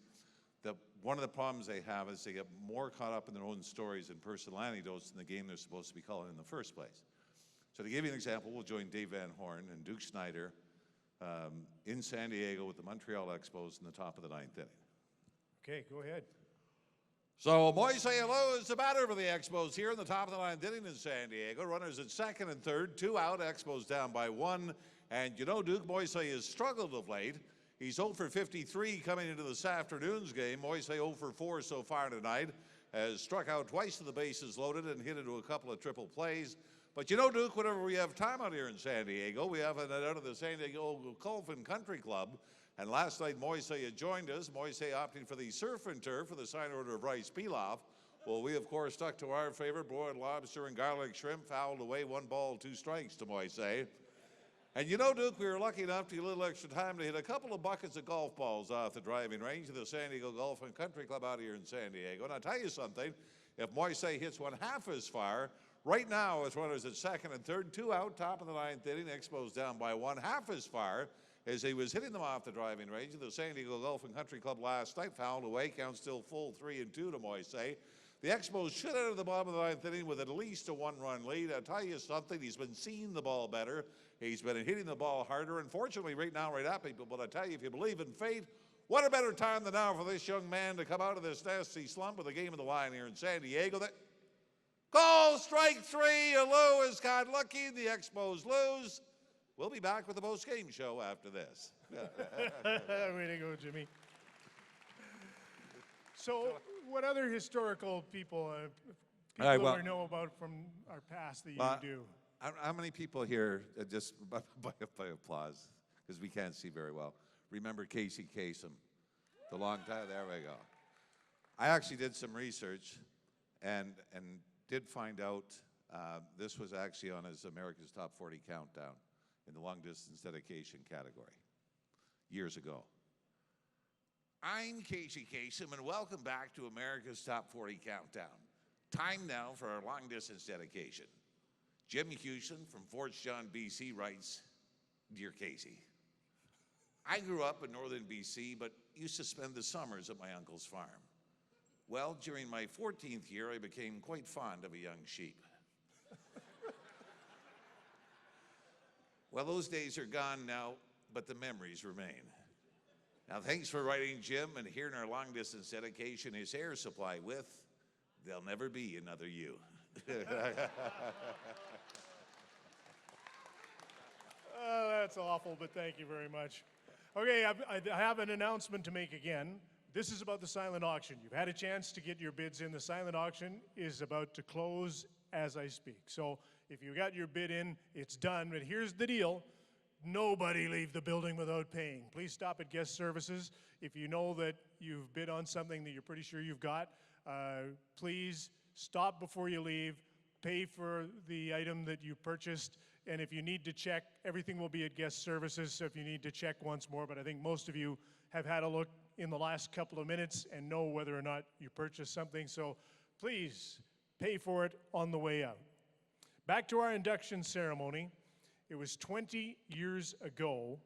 That one of the problems they have is they get more caught up in their own stories and personal anecdotes than the game they're supposed to be calling in the first place. So to give you an example, we'll join Dave Van Horn and Duke Schneider in San Diego with the Montreal Expos in the top of the 9th inning. Okay, go ahead. So Moise Ohlund is the batter for the Expos here in the top of the 9th inning in San Diego. Runners at second and third, 2 out, Expos down by 1. And you know, Duke, Moise has struggled of late. He's 0 for 53 coming into this afternoon's game. Moise 0 for 4 so far tonight. Has struck out twice to the bases loaded and hit into a couple of triple plays. But you know, Duke, whenever we have time out here in San Diego, we have it out of the San Diego Golf and Country Club. And last night, Moise had joined us. Moise opting for the surf and turf for the sign order of rice pilaf. Well, we, of course, stuck to our favorite broiled lobster and garlic shrimp, fouled away 1 ball, 2 strikes to Moise. And you know, Duke, we were lucky enough to get a little extra time to hit a couple of buckets of golf balls off the driving range of the San Diego Golf and Country Club out here in San Diego. And I'll tell you something, if Moise hits one half as far, right now it's runners at second and third, 2 out, top of the 9th inning, Expos down by 1, half as far as he was hitting them off the driving range of the San Diego Golf and Country Club last night, fouled away, count still full 3-2 to Moise. The Expos should enter the bottom of the 9th inning with at least a 1-run lead. I'll tell you something, he's been seeing the ball better. He's been hitting the ball harder. Unfortunately, right now, right at people, but I tell you, if you believe in fate, what a better time than now for this young man to come out of this nasty slump with a game of the line here in San Diego. Call strike 3, Ohlund has got lucky, the Expos lose. We'll be back with the post-game show after this. Way to go, Jimmy. So, what other historical people we know about from our past that you do? How many people here, just by applause, because we can't see very well, remember Casey Kasem? The long time, there we go. I actually did some research and did find out this was actually on his America's Top 40 countdown in the long distance dedication category years ago. I'm Casey Kasem, and welcome back to America's Top 40 Countdown. Time now for our long distance dedication. Jim Hewson from Fort John, BC writes, Dear Casey, I grew up in northern BC, but used to spend the summers at my uncle's farm. Well, during my 14th year, I became quite fond of a young sheep. Well, those days are gone now, but the memories remain. Now, thanks for writing Jim, and here in our long-distance dedication is Air Supply with There'll Never Be Another You. Oh, that's awful, but thank you very much. Okay, I have an announcement to make again. This is about the silent auction. You've had a chance to get your bids in. The silent auction is about to close as I speak. So if you got your bid in, it's done. But here's the deal. Nobody leave the building without paying. Please stop at guest services. If you know that you've bid on something that you're pretty sure you've got, please stop before you leave, pay for the item that you purchased, and if you need to check, everything will be at guest services, so if you need to check once more, but I think most of you have had a look in the last couple of minutes and know whether or not you purchased something, so please pay for it on the way out. Back to our induction ceremony. It was 20 years ago.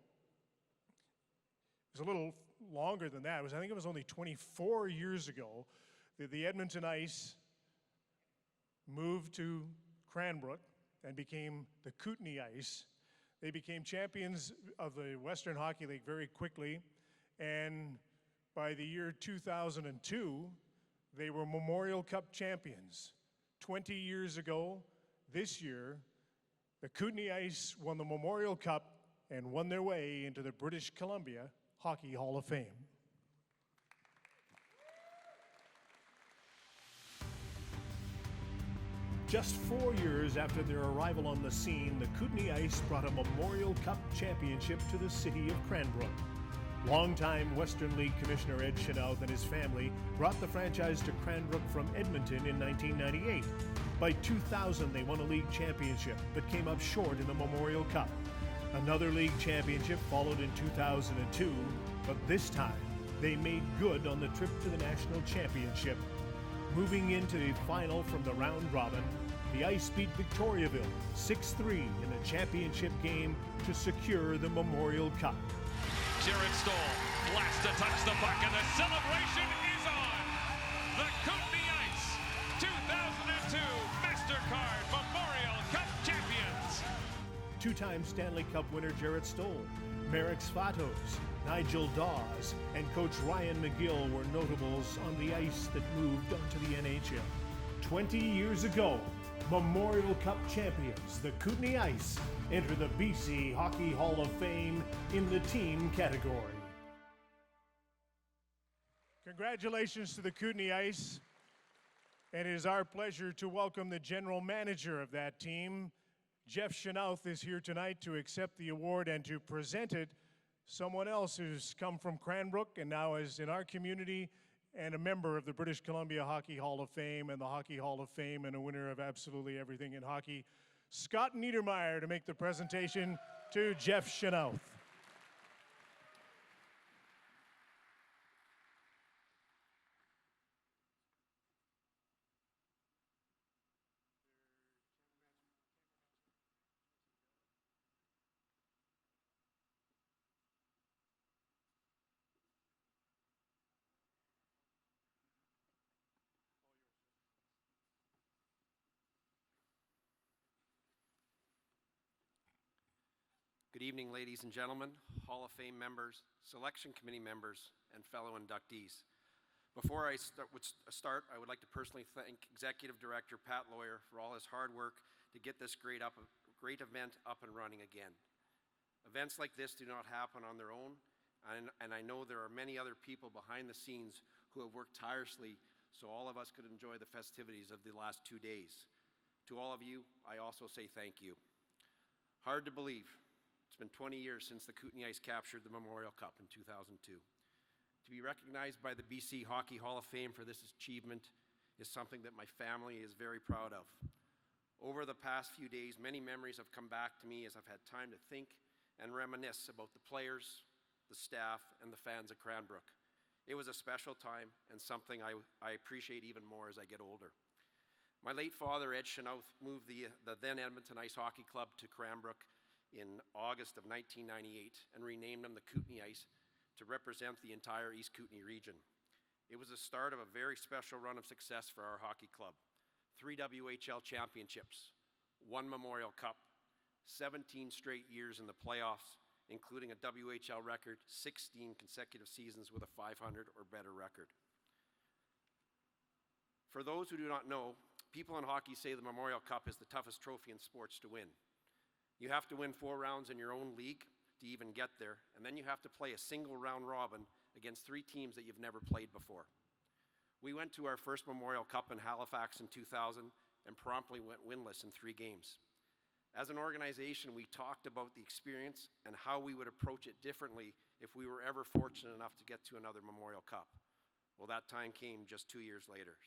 It was a little longer than that. I think it was only 24 years ago that the Edmonton Ice moved to Cranbrook and became the Kootenay Ice. They became champions of the Western Hockey League very quickly, and by the year 2002, they were Memorial Cup champions. 20 years ago, this year, the Kootenay Ice won the Memorial Cup and won their way into the British Columbia Hockey Hall of Fame. Just 4 years after their arrival on the scene, the Kootenay Ice brought a Memorial Cup championship to the city of Cranbrook. Longtime Western League Commissioner Ed Sharrers and his family brought the franchise to Cranbrook from Edmonton in 1998. By 2000, they won a league championship, but came up short in the Memorial Cup. Another league championship followed in 2002, but this time, they made good on the trip to the national championship. Moving into the final from the round robin, the Ice beat Victoriaville 6-3 in the championship game to secure the Memorial Cup. Jared Stoll, last to touch the puck, and the celebration is on. The Kootenay Ice 2002 MasterCard Memorial Cup champions. Two-time Stanley Cup winner Jared Stoll, Marek Svatos, Nigel Dawes, and Coach Ryan McGill were notables on the Ice that moved onto the NHL. 20 years ago, Memorial Cup champions, the Kootenay Ice, enter the BC Hockey Hall of Fame in the team category. Congratulations to the Kootenay Ice, and it is our pleasure to welcome the general manager of that team. Jeff Sharrers is here tonight to accept the award and to present it. Someone else who's come from Cranbrook and now is in our community and a member of the British Columbia Hockey Hall of Fame and the Hockey Hall of Fame and a winner of absolutely everything in hockey, Scott Niedermeyer, to make the presentation to Jeff Sharrers. Good evening, ladies and gentlemen, Hall of Fame members, selection committee members, and fellow inductees. Before I start, I would like to personally thank Executive Director Pat Lawyer for all his hard work to get this great event up and running again. Events like this do not happen on their own, and I know there are many other people behind the scenes who have worked tirelessly so all of us could enjoy the festivities of the last 2 days. To all of you, I also say thank you. Hard to believe. It's been 20 years since the Kootenay Ice captured the Memorial Cup in 2002. To be recognized by the BC Hockey Hall of Fame for this achievement is something that my family is very proud of. Over the past few days, many memories have come back to me as I've had time to think and reminisce about the players, the staff, and the fans of Cranbrook. It was a special time and something I appreciate even more as I get older. My late father, Ed Sharrers, moved the then Edmonton Ice Hockey Club to Cranbrook in August of 1998 and renamed them the Kootenay Ice to represent the entire East Kootenay region. It was the start of a very special run of success for our hockey club. 3 WHL championships, 1 Memorial Cup, 17 straight years in the playoffs, including a WHL record, 16 consecutive seasons with a 500 or better record. For those who do not know, people in hockey say the Memorial Cup is the toughest trophy in sports to win. You have to win 4 rounds in your own league to even get there, and then you have to play a single round robin against 3 teams that you've never played before. We went to our first Memorial Cup in Halifax in 2000 and promptly went winless in 3 games. As an organization, we talked about the experience and how we would approach it differently if we were ever fortunate enough to get to another Memorial Cup. Well, that time came just 2 years later.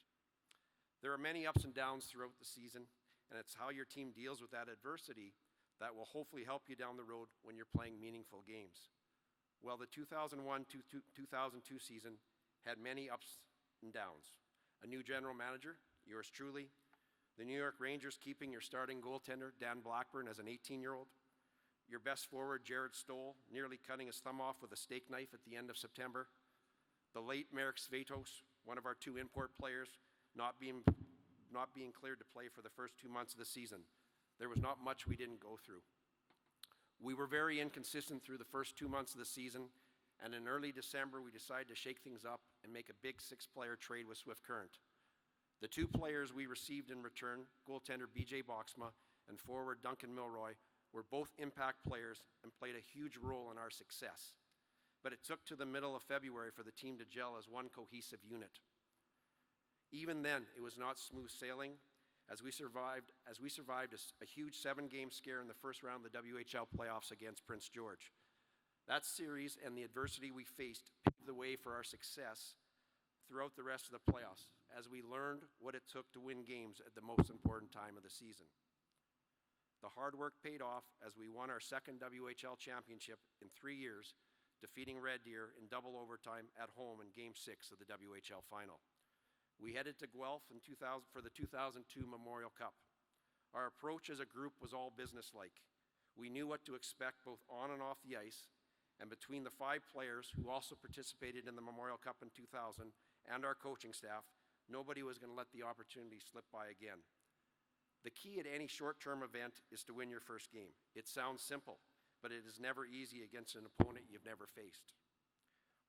There are many ups and downs throughout the season, and it's how your team deals with that adversity that will hopefully help you down the road when you're playing meaningful games. Well, the 2001-2002 season had many ups and downs. A new general manager, yours truly, the New York Rangers keeping your starting goaltender, Dan Blackburn, as an 18-year-old, your best forward, Jared Stoll, nearly cutting his thumb off with a steak knife at the end of September, the late Marek Svatos, one of our 2 import players, not being cleared to play for the first 2 months of the season. There was not much we didn't go through. We were very inconsistent through the first 2 months of the season, and in early December, we decided to shake things up and make a big 6-player trade with Swift Current. The 2 players we received in return, goaltender BJ Boxma and forward Duncan Milroy, were both impact players and played a huge role in our success. But it took to the middle of February for the team to gel as one cohesive unit. Even then, it was not smooth sailing, as we survived a huge 7-game scare in the first round of the WHL playoffs against Prince George. That series and the adversity we faced paved the way for our success throughout the rest of the playoffs, as we learned what it took to win games at the most important time of the season. The hard work paid off as we won our 2nd WHL championship in 3 years, defeating Red Deer in double overtime at home in Game 6 of the WHL final. We headed to Guelph for the 2002 Memorial Cup. Our approach as a group was all businesslike. We knew what to expect both on and off the ice, and between the 5 players who also participated in the Memorial Cup in 2000 and our coaching staff, nobody was going to let the opportunity slip by again. The key at any short-term event is to win your first game. It sounds simple, but it is never easy against an opponent you've never faced.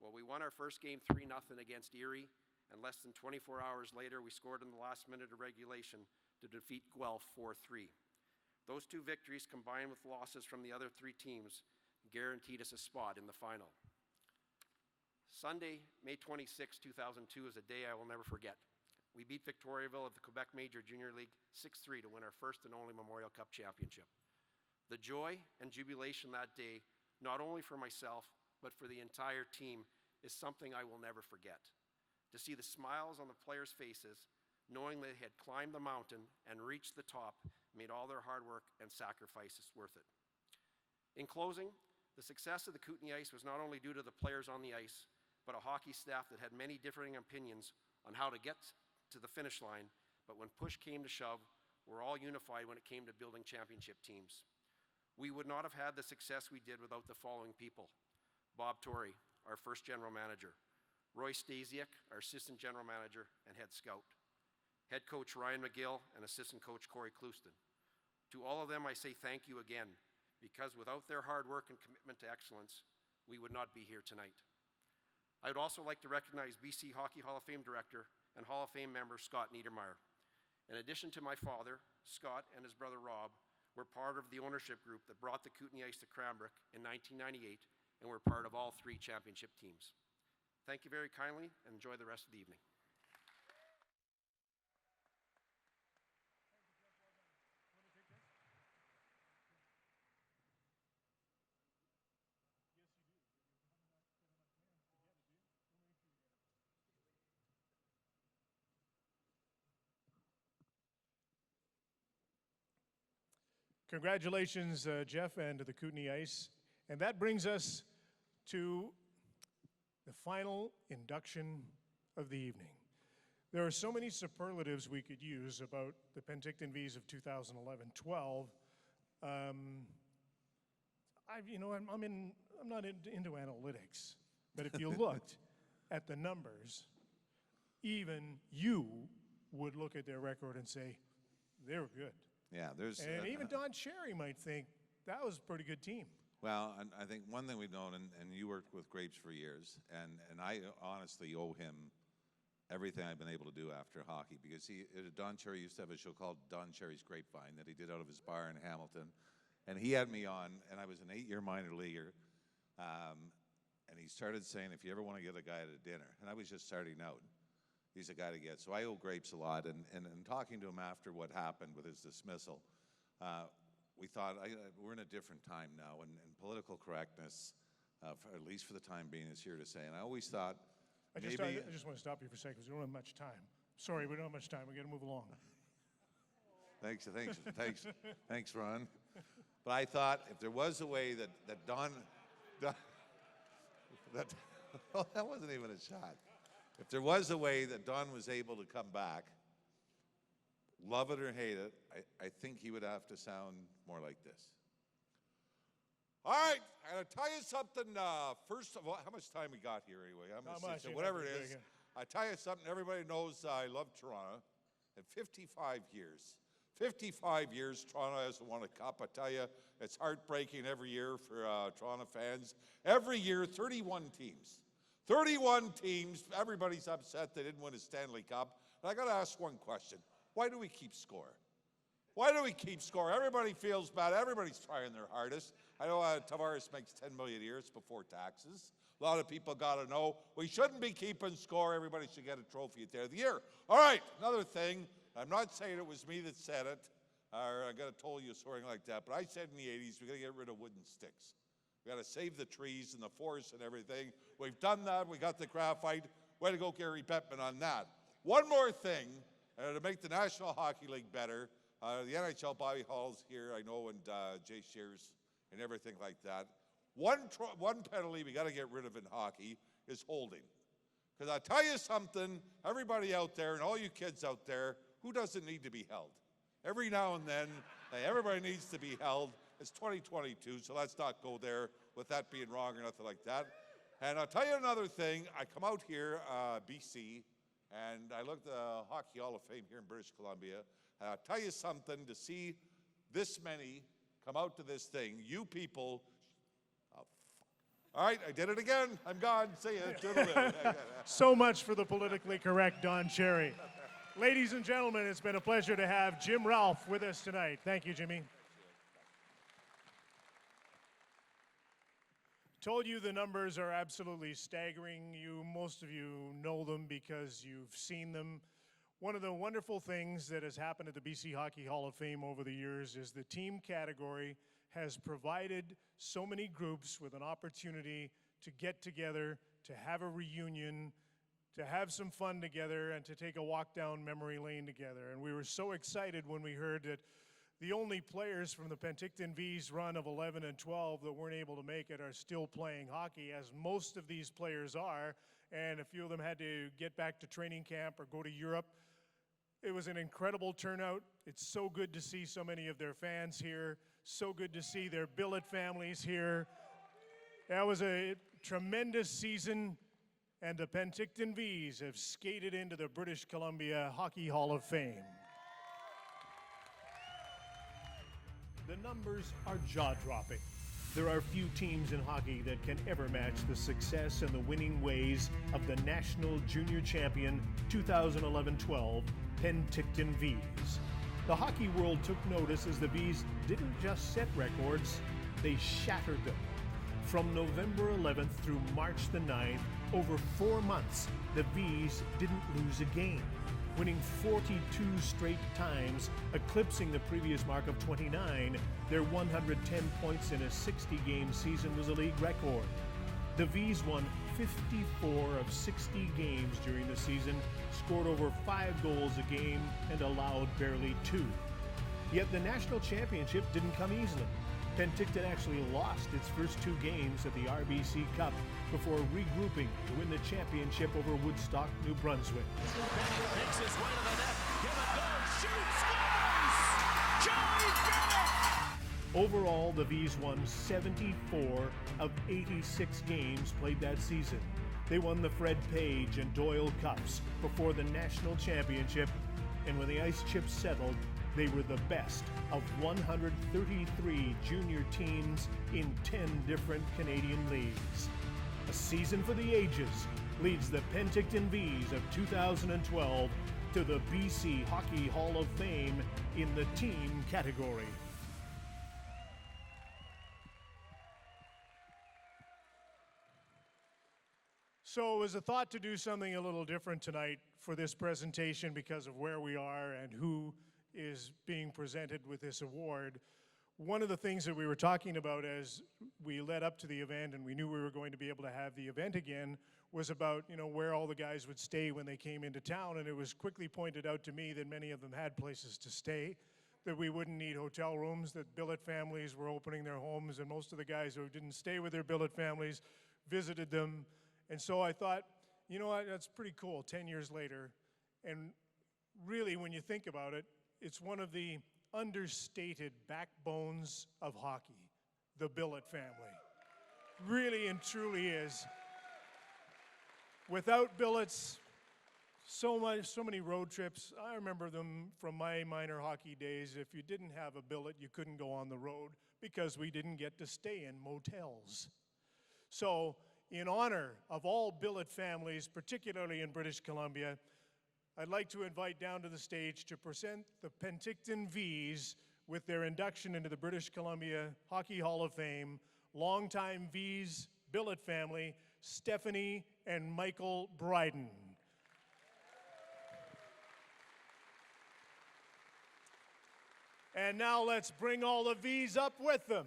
Well, we won our first game 3-0 against Erie, and less than 24 hours later, we scored in the last minute of regulation to defeat Guelph 4-3. Those 2 victories, combined with losses from the other 3 teams, guaranteed us a spot in the final. Sunday, May 26, 2002 is a day I will never forget. We beat Victoriaville of the Quebec Major Junior League 6-3 to win our first and only Memorial Cup championship. The joy and jubilation that day, not only for myself, but for the entire team, is something I will never forget. To see the smiles on the players' faces, knowing they had climbed the mountain and reached the top, made all their hard work and sacrifices worth it. In closing, the success of the Kootenay Ice was not only due to the players on the ice, but a hockey staff that had many differing opinions on how to get to the finish line, but when push came to shove, we're all unified when it came to building championship teams. We would not have had the success we did without the following people: Bob Torrey, our first general manager; Roy Stasiak, our assistant general manager and head scout; head coach Ryan McGill, and assistant coach Corey Clouston. To all of them, I say thank you again, because without their hard work and commitment to excellence, we would not be here tonight. I would also like to recognize BC Hockey Hall of Fame Director and Hall of Fame member Scott Niedermeyer. In addition to my father, Scott and his brother Rob were part of the ownership group that brought the Kootenay Ice to Cranbrook in 1998 and were part of all 3 championship teams. Thank you very kindly, and enjoy the rest of the evening. Congratulations, Jeff, and to the Kootenay Ice. And that brings us to the final induction of the evening. There are so many superlatives we could use about the Penticton Vees of 2011-12. I'm not into analytics, but if you looked at the numbers, even you would look at their record and say, they were good. Yeah, there's. And even Don Cherry might think, that was a pretty good team. Well, and I think one thing we've known, and you worked with Grapes for years, and I honestly owe him everything I've been able to do after hockey, because Don Cherry used to have a show called Don Cherry's Grapevine that he did out of his bar in Hamilton, and he had me on, and I was an 8-year minor leaguer, and he started saying, if you ever want to get a guy at a dinner, and I was just starting out, he's a guy to get. So I owe Grapes a lot, and talking to him after what happened with his dismissal, we thought, we're in a different time now, and political correctness, at least for the time being, is here to stay. And I always thought, I just want to stop you for a second because we don't have much time. Sorry, we don't have much time. We got to move along. Thanks, Ron. But I thought if there was a way that Don well, that wasn't even a shot. If there was a way that Don was able to come back, love it or hate it, I think he would have to sound more like this. All right, I gotta tell you something. First of all, how much time we got here anyway? Not much, whatever it yeah. is. I tell you something. Everybody knows I love Toronto. And 55 years, Toronto hasn't won a cup. I tell you, it's heartbreaking every year for Toronto fans. Every year, 31 teams. 31 teams. Everybody's upset they didn't win a Stanley Cup. And I got to ask one question. Why do we keep score? Why do we keep score? Everybody feels bad. Everybody's trying their hardest. I know Tavares makes $10 million a year. It's before taxes. A lot of people got to know we shouldn't be keeping score. Everybody should get a trophy at the end of the year. All right, another thing. I'm not saying it was me that said it, or I got to told you something like that, but I said in the 80s, we got to get rid of wooden sticks. We got to save the trees and the forests and everything. We've done that. We got the graphite. Way to go, Gary Bettman, on that. One more thing, to make the National Hockey League better, the NHL Bobby Hall's here, I know, and Jay Sharrers and everything like that. One penalty we got to get rid of in hockey is holding. Because I'll tell you something, everybody out there and all you kids out there, who doesn't need to be held? Every now and then, everybody needs to be held. It's 2022, so let's not go there with that being wrong or nothing like that. And I'll tell you another thing. I come out here, BC, and I look at the Hockey Hall of Fame here in British Columbia, and I'll tell you something, to see this many come out to this thing, you people, all right, I did it again. I'm gone. See ya. So much for the politically correct Don Cherry. Ladies and gentlemen, it's been a pleasure to have Jim Ralph with us tonight. Thank you, Jimmy. Told you the numbers are absolutely staggering. Most of you know them because you've seen them. One of the wonderful things that has happened at the BC Hockey Hall of Fame over the years is the team category has provided so many groups with an opportunity to get together, to have a reunion, to have some fun together, and to take a walk down memory lane together. And we were so excited when we heard that the only players from the Penticton Vees run of 11 and 12 that weren't able to make it are still playing hockey, as most of these players are, and a few of them had to get back to training camp or go to Europe. It was an incredible turnout. It's so good to see so many of their fans here. So good to see their billet families here. That was a tremendous season, and the Penticton Vees have skated into the British Columbia Hockey Hall of Fame. The numbers are jaw-dropping. There are few teams in hockey that can ever match the success and the winning ways of the national junior champion 2011-12 Penticton Vees. The hockey world took notice as the Vees didn't just set records, they shattered them. From November 11th through March the 9th, over 4 months, the Vees didn't lose a game, winning 42 straight times, eclipsing the previous mark of 29. Their 110 points in a 60-game season was a league record. The Vees won 54 of 60 games during the season, scored over 5 goals a game, and allowed barely 2. Yet the national championship didn't come easily. Penticton actually lost its first 2 games at the RBC Cup before regrouping to win the championship over Woodstock, New Brunswick. Makes his way to the net. Give it goal. Shoots. Scores! Joey Bennett! Overall, the Vees won 74 of 86 games played that season. They won the Fred Page and Doyle Cups before the national championship, and when the ice chips settled, they were the best of 133 junior teams in 10 different Canadian leagues. A season for the ages leads the Penticton Vees of 2012 to the BC Hockey Hall of Fame in the team category. So it was a thought to do something a little different tonight for this presentation because of where we are and who is being presented with this award. One of the things that we were talking about as we led up to the event and we knew we were going to be able to have the event again was about, where all the guys would stay when they came into town, and it was quickly pointed out to me that many of them had places to stay, that we wouldn't need hotel rooms, that billet families were opening their homes, and most of the guys who didn't stay with their billet families visited them. And so I thought, you know what, that's pretty cool 10 years later. And really, when you think about it, it's one of the understated backbones of hockey, the billet family. Really and truly is. Without billets, so many road trips. I remember them from my minor hockey days. If you didn't have a billet, you couldn't go on the road because we didn't get to stay in motels. So, in honor of all billet families, particularly in British Columbia, I'd like to invite down to the stage to present the Penticton Vees with their induction into the British Columbia Hockey Hall of Fame, longtime Vees billet family, Stephanie and Michael Bryden. And now let's bring all the Vees up with them.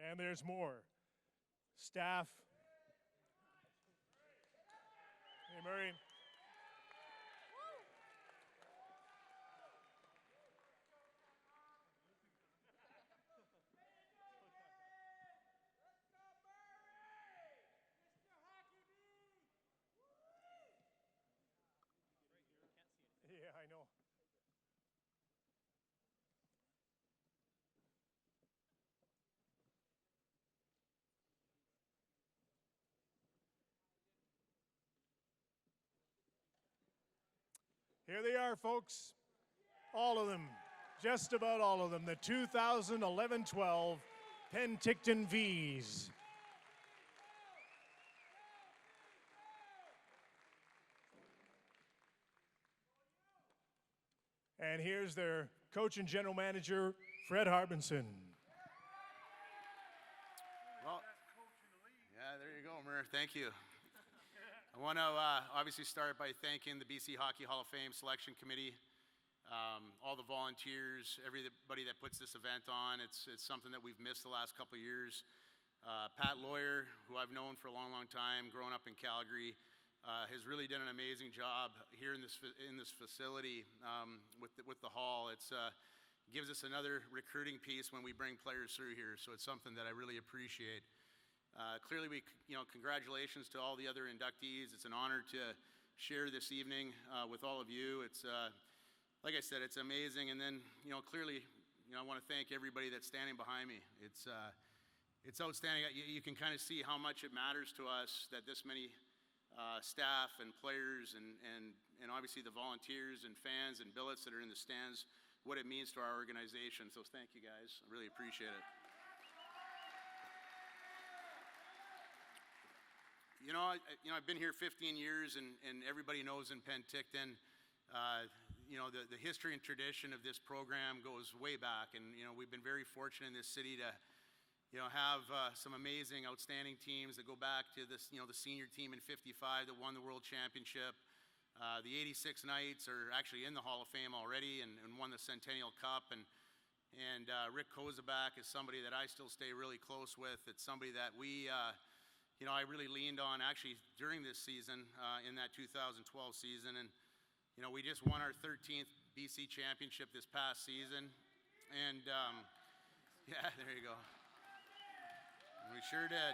And there's more. Staff. Hey, Murray. Yeah, I know. Here they are, folks. All of them, just about all of them, the 2011-12 Penticton Vees. And here's their coach and general manager, Fred Harbinson. Well, yeah, there you go, Mayor. Thank you. I want to obviously start by thanking the BC Hockey Hall of Fame Selection Committee, all the volunteers, everybody that puts this event on. It's something that we've missed the last couple of years. Pat Lawyer, who I've known for a long, long time, growing up in Calgary, has really done an amazing job here in this facility with the hall. It's gives us another recruiting piece when we bring players through here, so it's something that I really appreciate. Clearly, congratulations to all the other inductees. It's an honor to share this evening with all of you. It's like I said, it's amazing. And then, clearly, I want to thank everybody that's standing behind me. It's outstanding. You can kind of see how much it matters to us that this many staff and players and obviously the volunteers and fans and billets that are in the stands, what it means to our organization. So thank you guys. I really appreciate it. I've been here 15 years, and everybody knows in Penticton, the history and tradition of this program goes way back. And, we've been very fortunate in this city to, have some amazing, outstanding teams that go back to this, the senior team in '55 that won the World Championship. The '86 Knights are actually in the Hall of Fame already and won the Centennial Cup. And Rick Kozabak is somebody that I still stay really close with. It's somebody that I really leaned on actually during this season, in that 2012 season. And, we just won our 13th BC championship this past season. And, yeah, there you go. We sure did.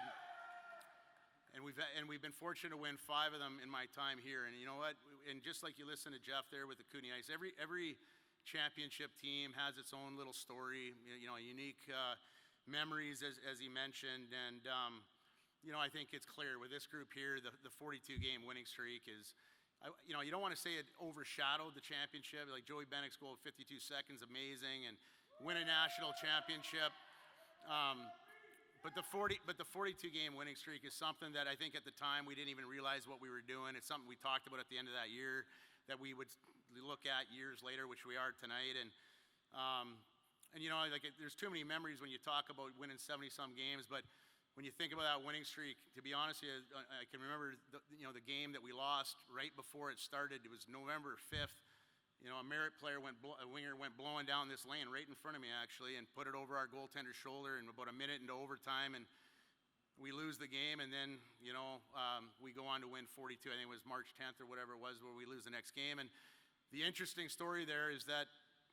And we've been fortunate to win 5 of them in my time here. And you know what? And just like you listen to Jeff there with the Kootenay Ice, every championship team has its own little story, unique memories, as he mentioned. And, I think it's clear with this group here, the 42-game winning streak is, you don't want to say it overshadowed the championship. Like Joey Bennick's goal of 52 seconds, amazing, and win a national championship. But the 42-game winning streak is something that I think at the time we didn't even realize what we were doing. It's something we talked about at the end of that year that we would look at years later, which we are tonight. And there's too many memories when you talk about winning 70-some games. But when you think about that winning streak, to be honest with you, I can remember the game that we lost right before it started. It was November 5th. A Merit player a winger went blowing down this lane right in front of me, actually, and put it over our goaltender's shoulder, and about a minute into overtime, and we lose the game. And then, we go on to win 42. I think it was March 10th or whatever it was, where we lose the next game. And the interesting story there is that,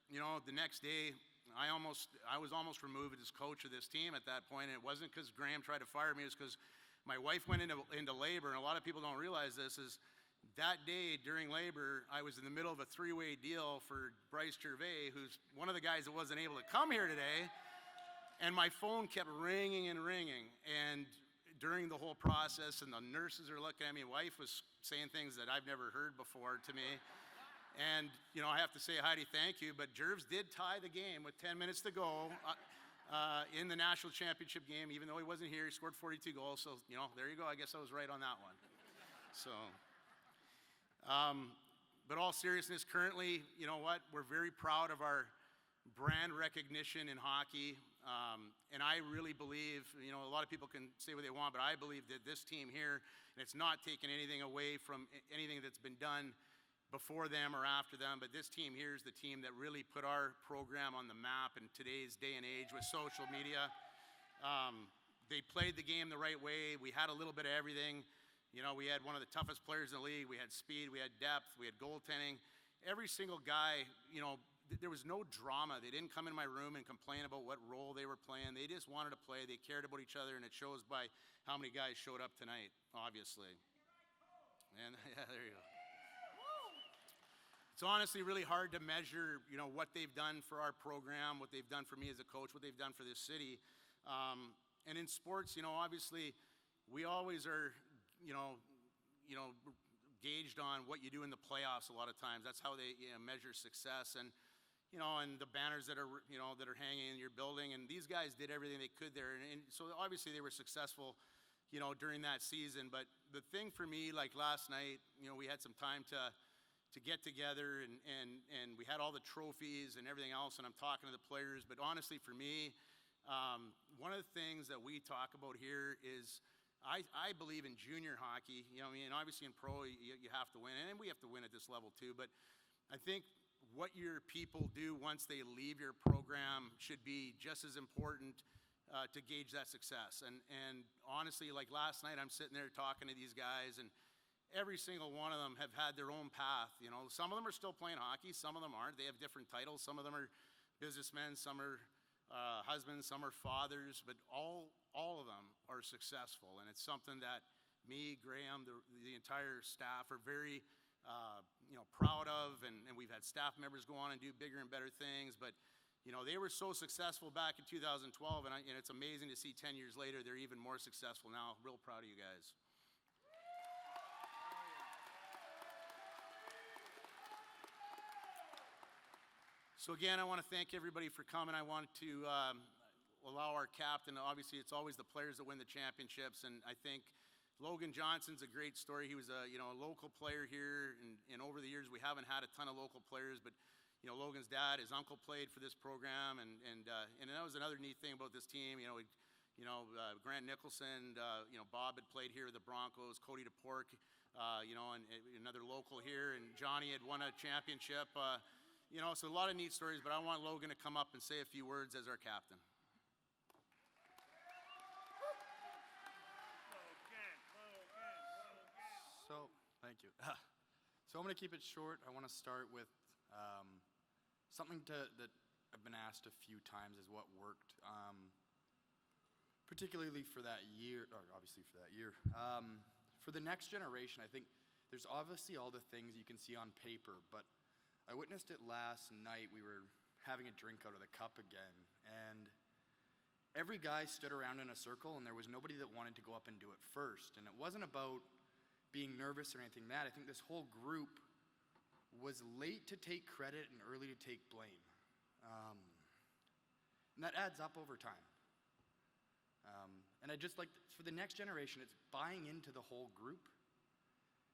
the next day, I was almost removed as coach of this team at that point. And it wasn't because Graham tried to fire me. It was because my wife went into labor. And a lot of people don't realize this is that day during labor, I was in the middle of a 3-way deal for Bryce Gervais, who's one of the guys that wasn't able to come here today. And my phone kept ringing and ringing. And during the whole process, and the nurses are looking at me, wife was saying things that I've never heard before to me. And, I have to say, Heidi, thank you, but Jervs did tie the game with 10 minutes to go in the national championship game. Even though he wasn't here, he scored 42 goals. So, there you go. I guess I was right on that one. So, but all seriousness, currently, you know what? We're very proud of our brand recognition in hockey. And I really believe, a lot of people can say what they want, but I believe that this team here, and it's not taking anything away from anything that's been done before them or after them, but this team here is the team that really put our program on the map in today's day and age with social media. They played the game the right way. We had a little bit of everything. We had one of the toughest players in the league. We had speed, we had depth, we had goaltending. Every single guy, there was no drama. They didn't come in my room and complain about what role they were playing. They just wanted to play. They cared about each other, and it shows by how many guys showed up tonight, obviously. And yeah, there you go. It's honestly really hard to measure, what they've done for our program, what they've done for me as a coach, what they've done for this city. And in sports, obviously, we always are, gauged on what you do in the playoffs a lot of times. That's how they measure success. And, and the banners that are hanging in your building. And these guys did everything they could there. And so obviously they were successful, during that season. But the thing for me, like last night, we had some time to get together and we had all the trophies and everything else, and I'm talking to the players. But honestly, for me, one of the things that we talk about here is I believe in junior hockey. Obviously in pro, you have to win, and we have to win at this level too. But I think what your people do once they leave your program should be just as important to gauge that success. And honestly, like last night, I'm sitting there talking to these guys, and every single one of them have had their own path. Some of them are still playing hockey, some of them aren't. They have different titles. Some of them are businessmen, some are husbands, some are fathers, but all of them are successful. And it's something that me, Graham, the entire staff are very proud of, and we've had staff members go on and do bigger and better things. But they were so successful back in 2012, and it's amazing to see 10 years later they're even more successful now. Real proud of you guys. So again, I want to thank everybody for coming. I want to allow our captain, obviously it's always the players that win the championships, and I think Logan Johnson's a great story. He was a local player here, and over the years we haven't had a ton of local players, but Logan's dad, his uncle played for this program, and that was another neat thing about this team. Grant Nicholson, Bob had played here with the Broncos, Cody DePork, and another local here, and Johnny had won a championship. So a lot of neat stories, but I want Logan to come up and say a few words as our captain. So, thank you. So I'm going to keep it short. I want to start with something that I've been asked a few times is what worked, particularly for that year, or obviously for that year. For the next generation, I think there's obviously all the things you can see on paper, but I witnessed it last night. We were having a drink out of the cup again, and every guy stood around in a circle, and there was nobody that wanted to go up and do it first. And it wasn't about being nervous or anything like that. I think this whole group was late to take credit and early to take blame. And that adds up over time. And I just like, for the next generation, it's buying into the whole group.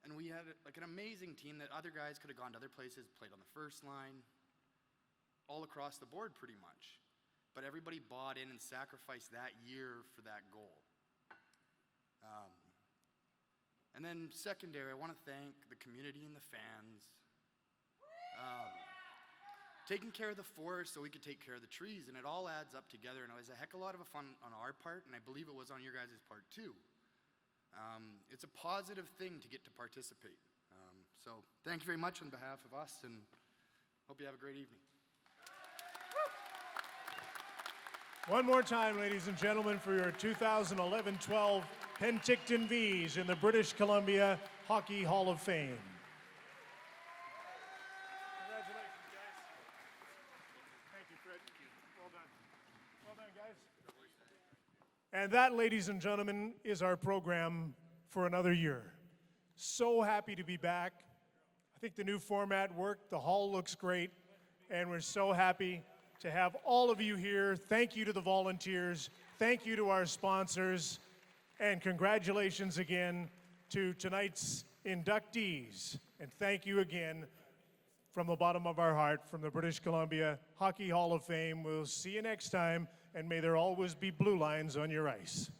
And we had like an amazing team that other guys could have gone to other places, played on the first line, all across the board pretty much. But everybody bought in and sacrificed that year for that goal. And then secondary, I want to thank the community and the fans. Taking care of the forest so we could take care of the trees, and it all adds up together, and it was a heck of a lot of fun on our part, and I believe it was on your guys' part too. It's a positive thing to get to participate. So thank you very much on behalf of us, and hope you have a great evening. One more time, ladies and gentlemen, for your 2011-12 Penticton Vees in the British Columbia Hockey Hall of Fame. Congratulations, guys. Thank you, Fred. Well done. Well done, guys. And that, ladies and gentlemen, is our program for another year. So happy to be back. I think the new format worked. The hall looks great, and we're so happy to have all of you here. Thank you to the volunteers. Thank you to our sponsors. And congratulations again to tonight's inductees. And thank you again from the bottom of our heart from the British Columbia Hockey Hall of Fame. We'll see you next time, and may there always be blue lines on your ice.